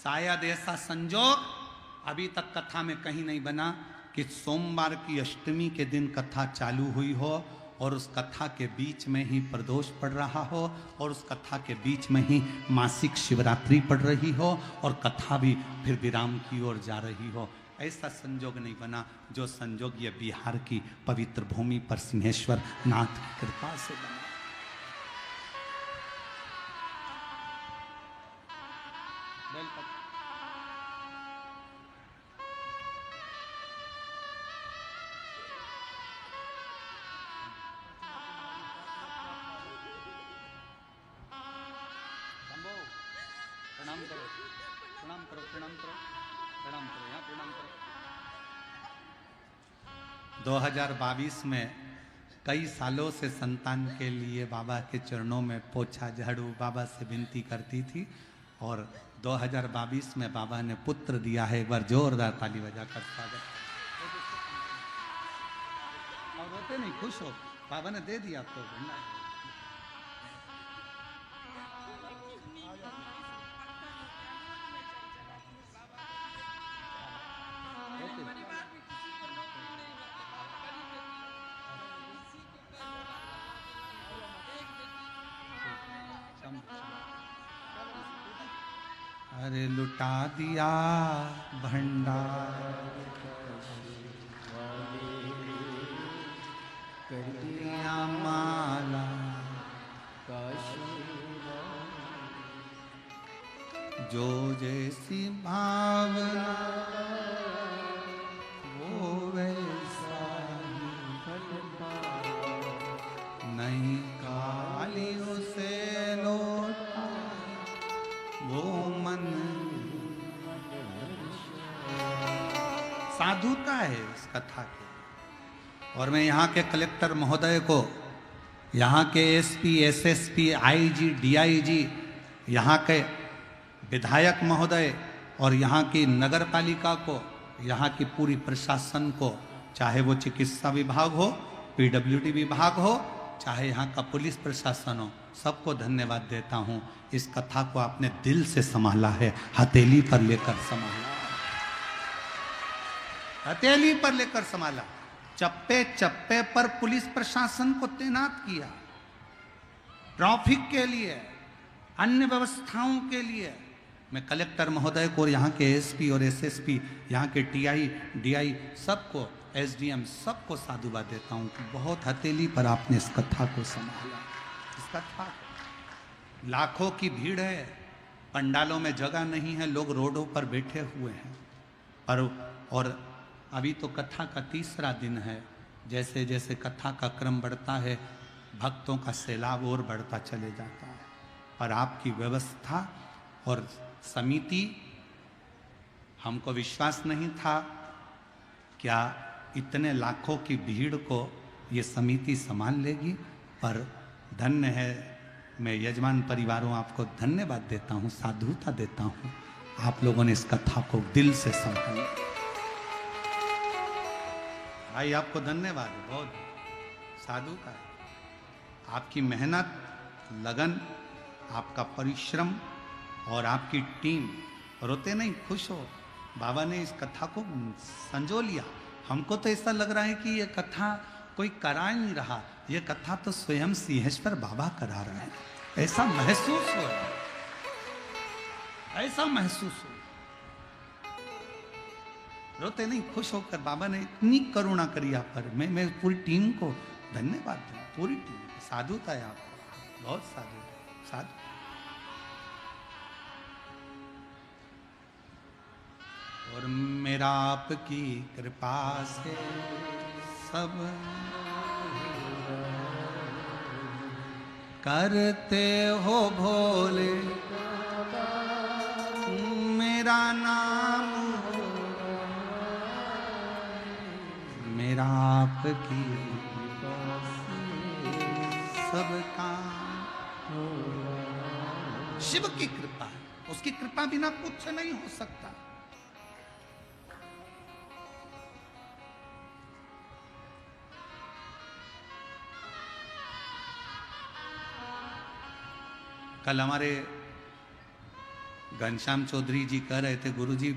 शायद ऐसा संजोग अभी तक कथा में कहीं नहीं बना कि सोमवार की अष्टमी के दिन कथा चालू हुई हो और उस कथा के बीच में ही प्रदोष पड़ रहा हो और उस कथा के बीच में ही मासिक शिवरात्रि पड़ रही हो और कथा भी फिर विराम की ओर जा रही हो। ऐसा संजोग नहीं बना जो संजोग ये बिहार की पवित्र भूमि पर सिंहेश्वर नाथ की कृपा से बना। प्रणाम करो, प्रणाम करो, प्रणाम करो, प्रणाम करो, यहाँ प्रणाम करो। 2022 में कई सालों से संतान के लिए बाबा के चरणों में पोछा झाड़ू बाबा से विनती करती थी और 2022 में बाबा ने पुत्र दिया है। एक बार जोरदार ताली बजाकर स्वागत। और रोते नहीं, खुश हो, बाबा ने दे दिया आपको भंडार। अरे लुटा दिया भंडार, कर दिया माला, जो जैसी भावना वो वैसा ही फल पाए, नहीं काली उसे लौटा वो मन। साधुता है इस कथा की। और मैं यहाँ के कलेक्टर महोदय को, यहाँ के एसपी, एसएसपी, आईजी, डीआईजी, यहाँ के विधायक महोदय और यहाँ की नगर पालिका को, यहाँ की पूरी प्रशासन को, चाहे वो चिकित्सा विभाग हो, पीडब्ल्यूडी विभाग हो, चाहे यहाँ का पुलिस प्रशासन हो, सबको धन्यवाद देता हूँ। इस कथा को आपने दिल से संभाला है, हथेली पर लेकर संभाला, हथेली पर लेकर संभाला। चप्पे चप्पे पर पुलिस प्रशासन को तैनात किया, ट्रैफिक के लिए, अन्य व्यवस्थाओं के लिए। मैं कलेक्टर महोदय को और यहाँ के एसपी और एसएसपी, यहाँ के टीआई, डीआई, सबको, एसडीएम, सबको साधुवाद देता हूँ कि बहुत हथेली पर आपने इस कथा को संभाला। इस कथा को, लाखों की भीड़ है, पंडालों में जगह नहीं है, लोग रोडों पर बैठे हुए हैं। और अभी तो कथा का तीसरा दिन है। जैसे जैसे कथा का क्रम बढ़ता है, भक्तों का सैलाब और बढ़ता चले जाता है। और आपकी व्यवस्था और समिति, हमको विश्वास नहीं था क्या इतने लाखों की भीड़ को ये समिति संभाल लेगी, पर धन्य है। मैं यजमान परिवारों आपको धन्यवाद देता हूँ, साधुता देता हूँ, आप लोगों ने इस कथा को दिल से संभाला। भाई आपको धन्यवाद, बहुत साधुता है। आपकी मेहनत, लगन, आपका परिश्रम और आपकी टीम, रोते नहीं, खुश हो। बाबा ने इस कथा को संजो लिया। हमको तो ऐसा लग रहा है कि ये कथा कोई करा नहीं रहा, ये कथा तो स्वयं सिंहेश्वर बाबा करा रहे हैं, ऐसा महसूस हो रहा है, ऐसा महसूस हो। रोते नहीं, खुश होकर बाबा ने इतनी करुणा करी आप पर। मैं पूरी टीम को धन्यवाद दूं, पूरी टीम साधुता है आपको, बहुत साधु साधु। और मेरा आपकी कृपा से सब करते हो भोले, मेरा नाम मेरा आपकी सब काम। शिव की कृपा है, उसकी कृपा बिना कुछ नहीं हो सकता। कल हमारे घनश्याम चौधरी जी कह रहे थे, गुरुजी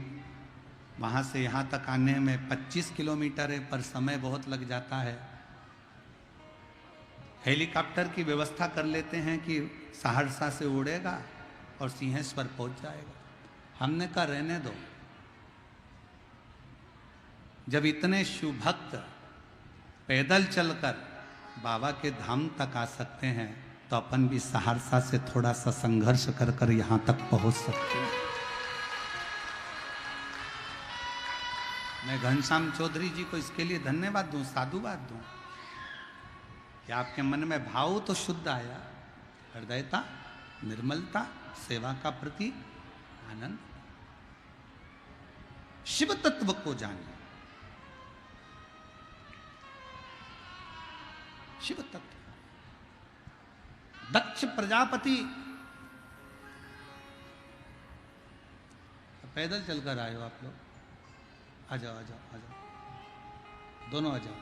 वहाँ से यहाँ तक आने में 25 किलोमीटर है, पर समय बहुत लग जाता है। हेलीकॉप्टर की व्यवस्था कर लेते हैं कि सहरसा से उड़ेगा और सिंहेश्वर पहुँच जाएगा। हमने कहा रहने दो, जब इतने शुभ भक्त पैदल चलकर बाबा के धाम तक आ सकते हैं, तो अपन भी सहरसा से थोड़ा सा संघर्ष कर कर यहां तक पहुंच सकते हैं। मैं घनश्याम चौधरी जी को इसके लिए धन्यवाद दूं, साधुवाद दूं कि आपके मन में भाव तो शुद्ध आया, हृदयता, निर्मलता, सेवा का प्रतीक, आनंद। शिव तत्व को जानिए, शिव तत्व। दक्ष प्रजापति पैदल चलकर आए हो आप लोग, आ जाओ आ जाओ आ जाओ, दोनों आ जाओ।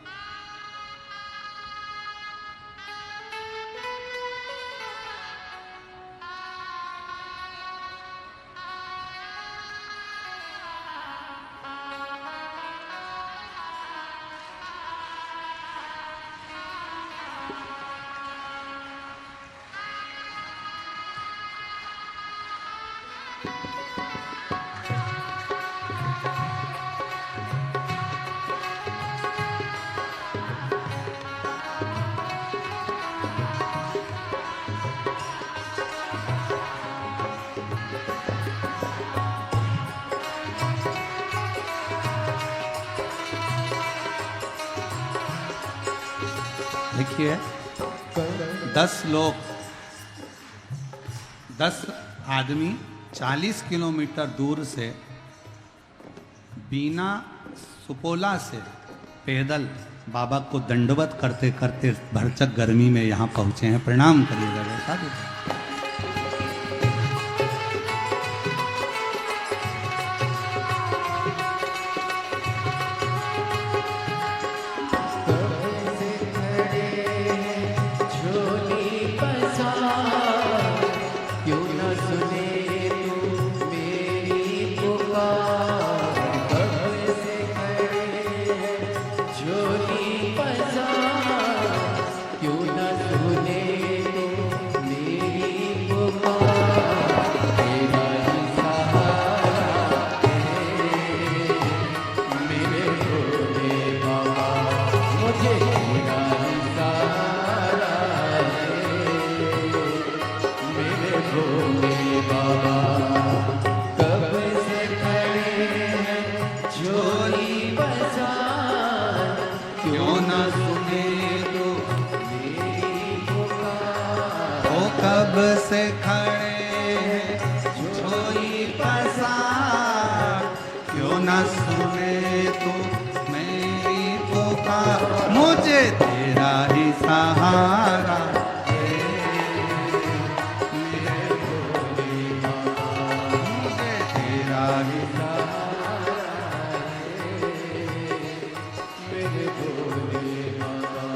देखिए 10 लोग, 10 आदमी 40 किलोमीटर दूर से बिना सुपोला से पैदल बाबा को दंडवत करते करते भरचक गर्मी में यहाँ पहुँचे हैं। प्रणाम करिएगा वैसा भी। क्यों न सुने तो मेरी कब से खड़े हैं झोली पसार, क्यों न सुने तू मेरी पुकार, मुझे तेरा ही सहारा दे, मेरे भोले बाबा, मुझे तेरा ही सहारा दे, मेरे भोले बाबा।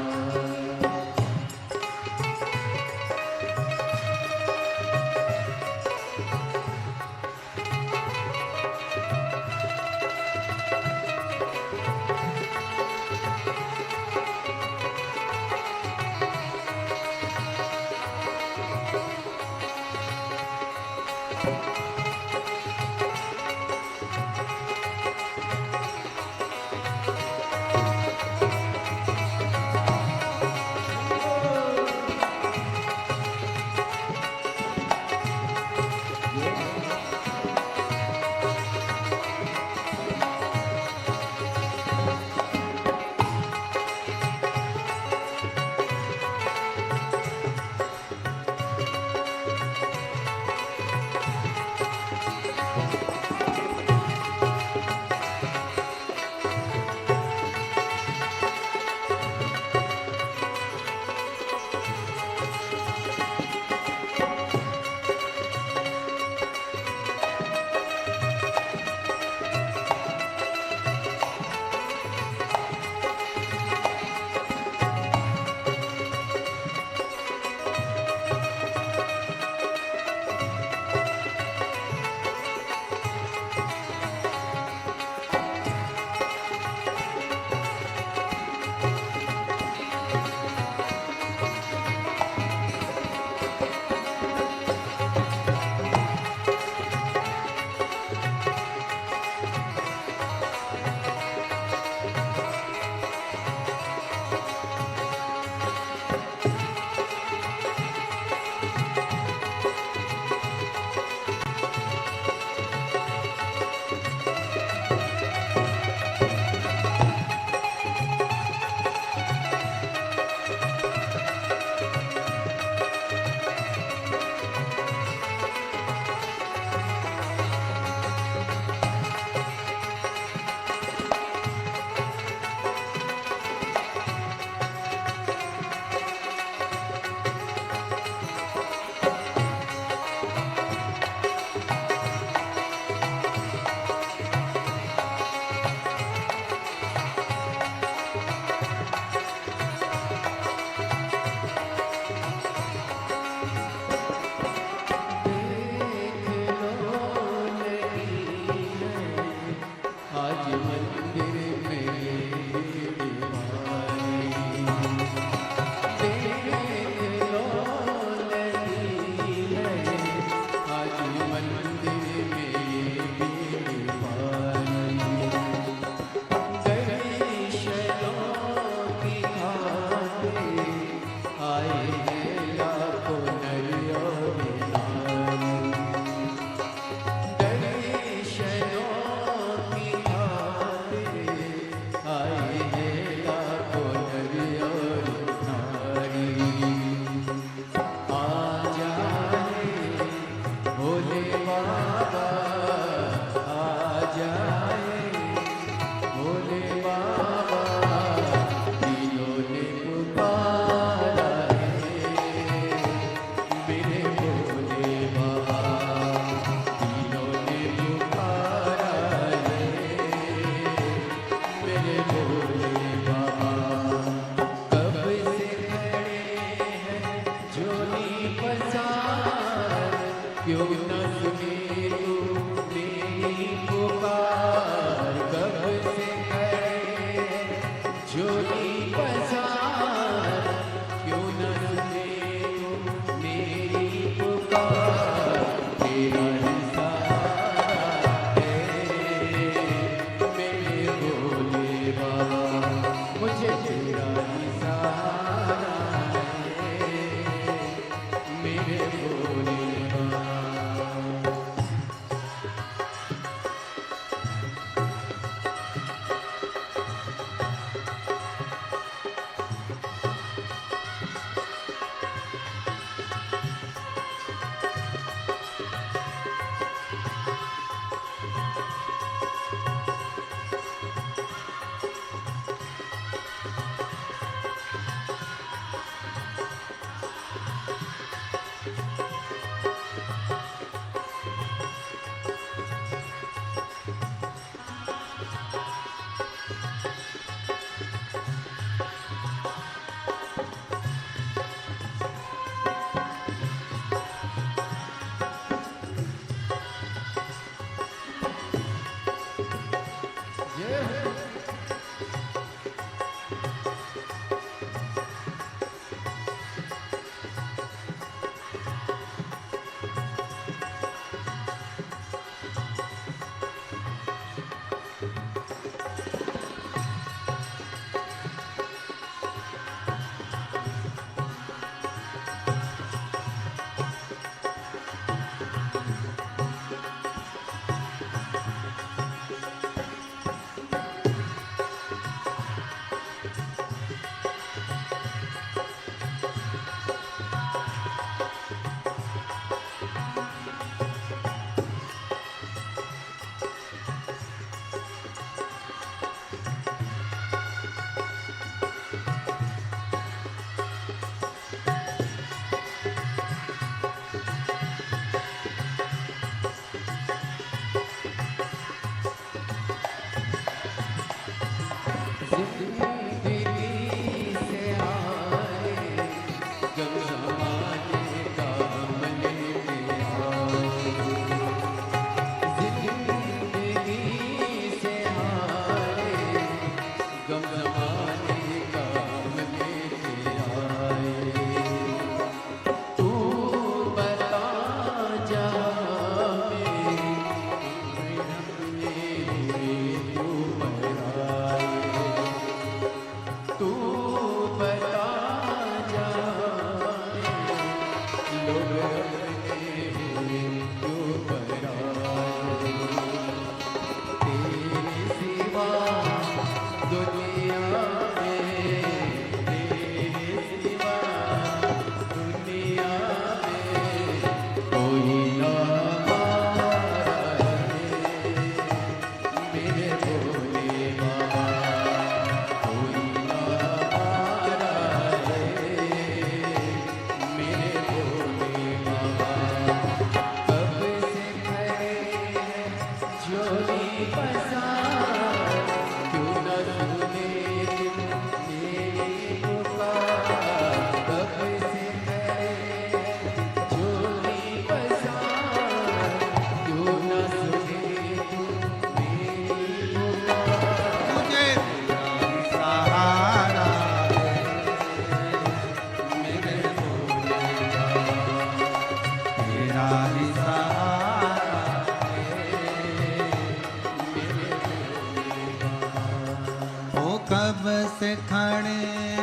कब से खड़े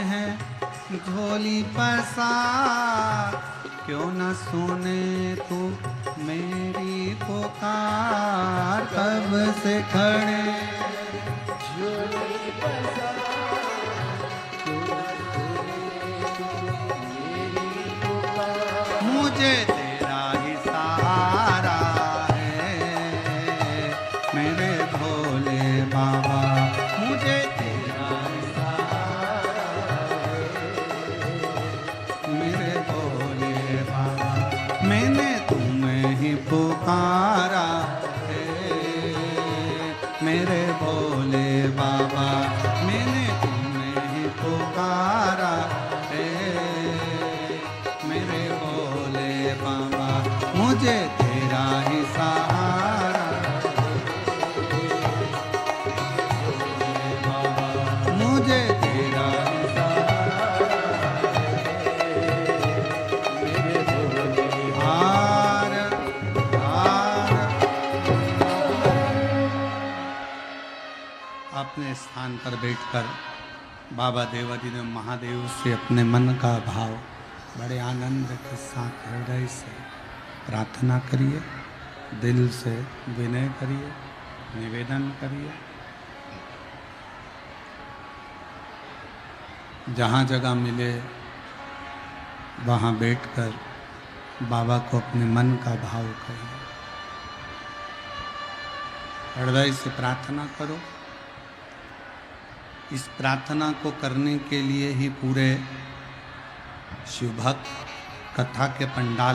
हैं झोली पसार, क्यों न सुने तू मेरी पुकार। कब से खड़े झोली पसार, क्यों न सुने तू मेरी पुकार। मुझे तेरा ही सहारा है मेरे भोले बाबा, मुझे मैंने तुम्हें ही पुकारा है मेरे भोले बाबा, मैंने तुम्हें ही पुकारा है मेरे भोले बाबा। मुझे तेरा ही सहारा बाबा, मुझे तेरा ही अपने स्थान पर बैठकर बाबा देवादिदेव महादेव से अपने मन का भाव बड़े आनंद के साथ हृदय से प्रार्थना करिए, दिल से विनय करिए, निवेदन करिए। जहाँ जगह मिले वहाँ बैठकर बाबा को अपने मन का भाव करिए, हृदय से प्रार्थना करो। इस प्रार्थना को करने के लिए ही पूरे शिवभक्त कथा के पंडाल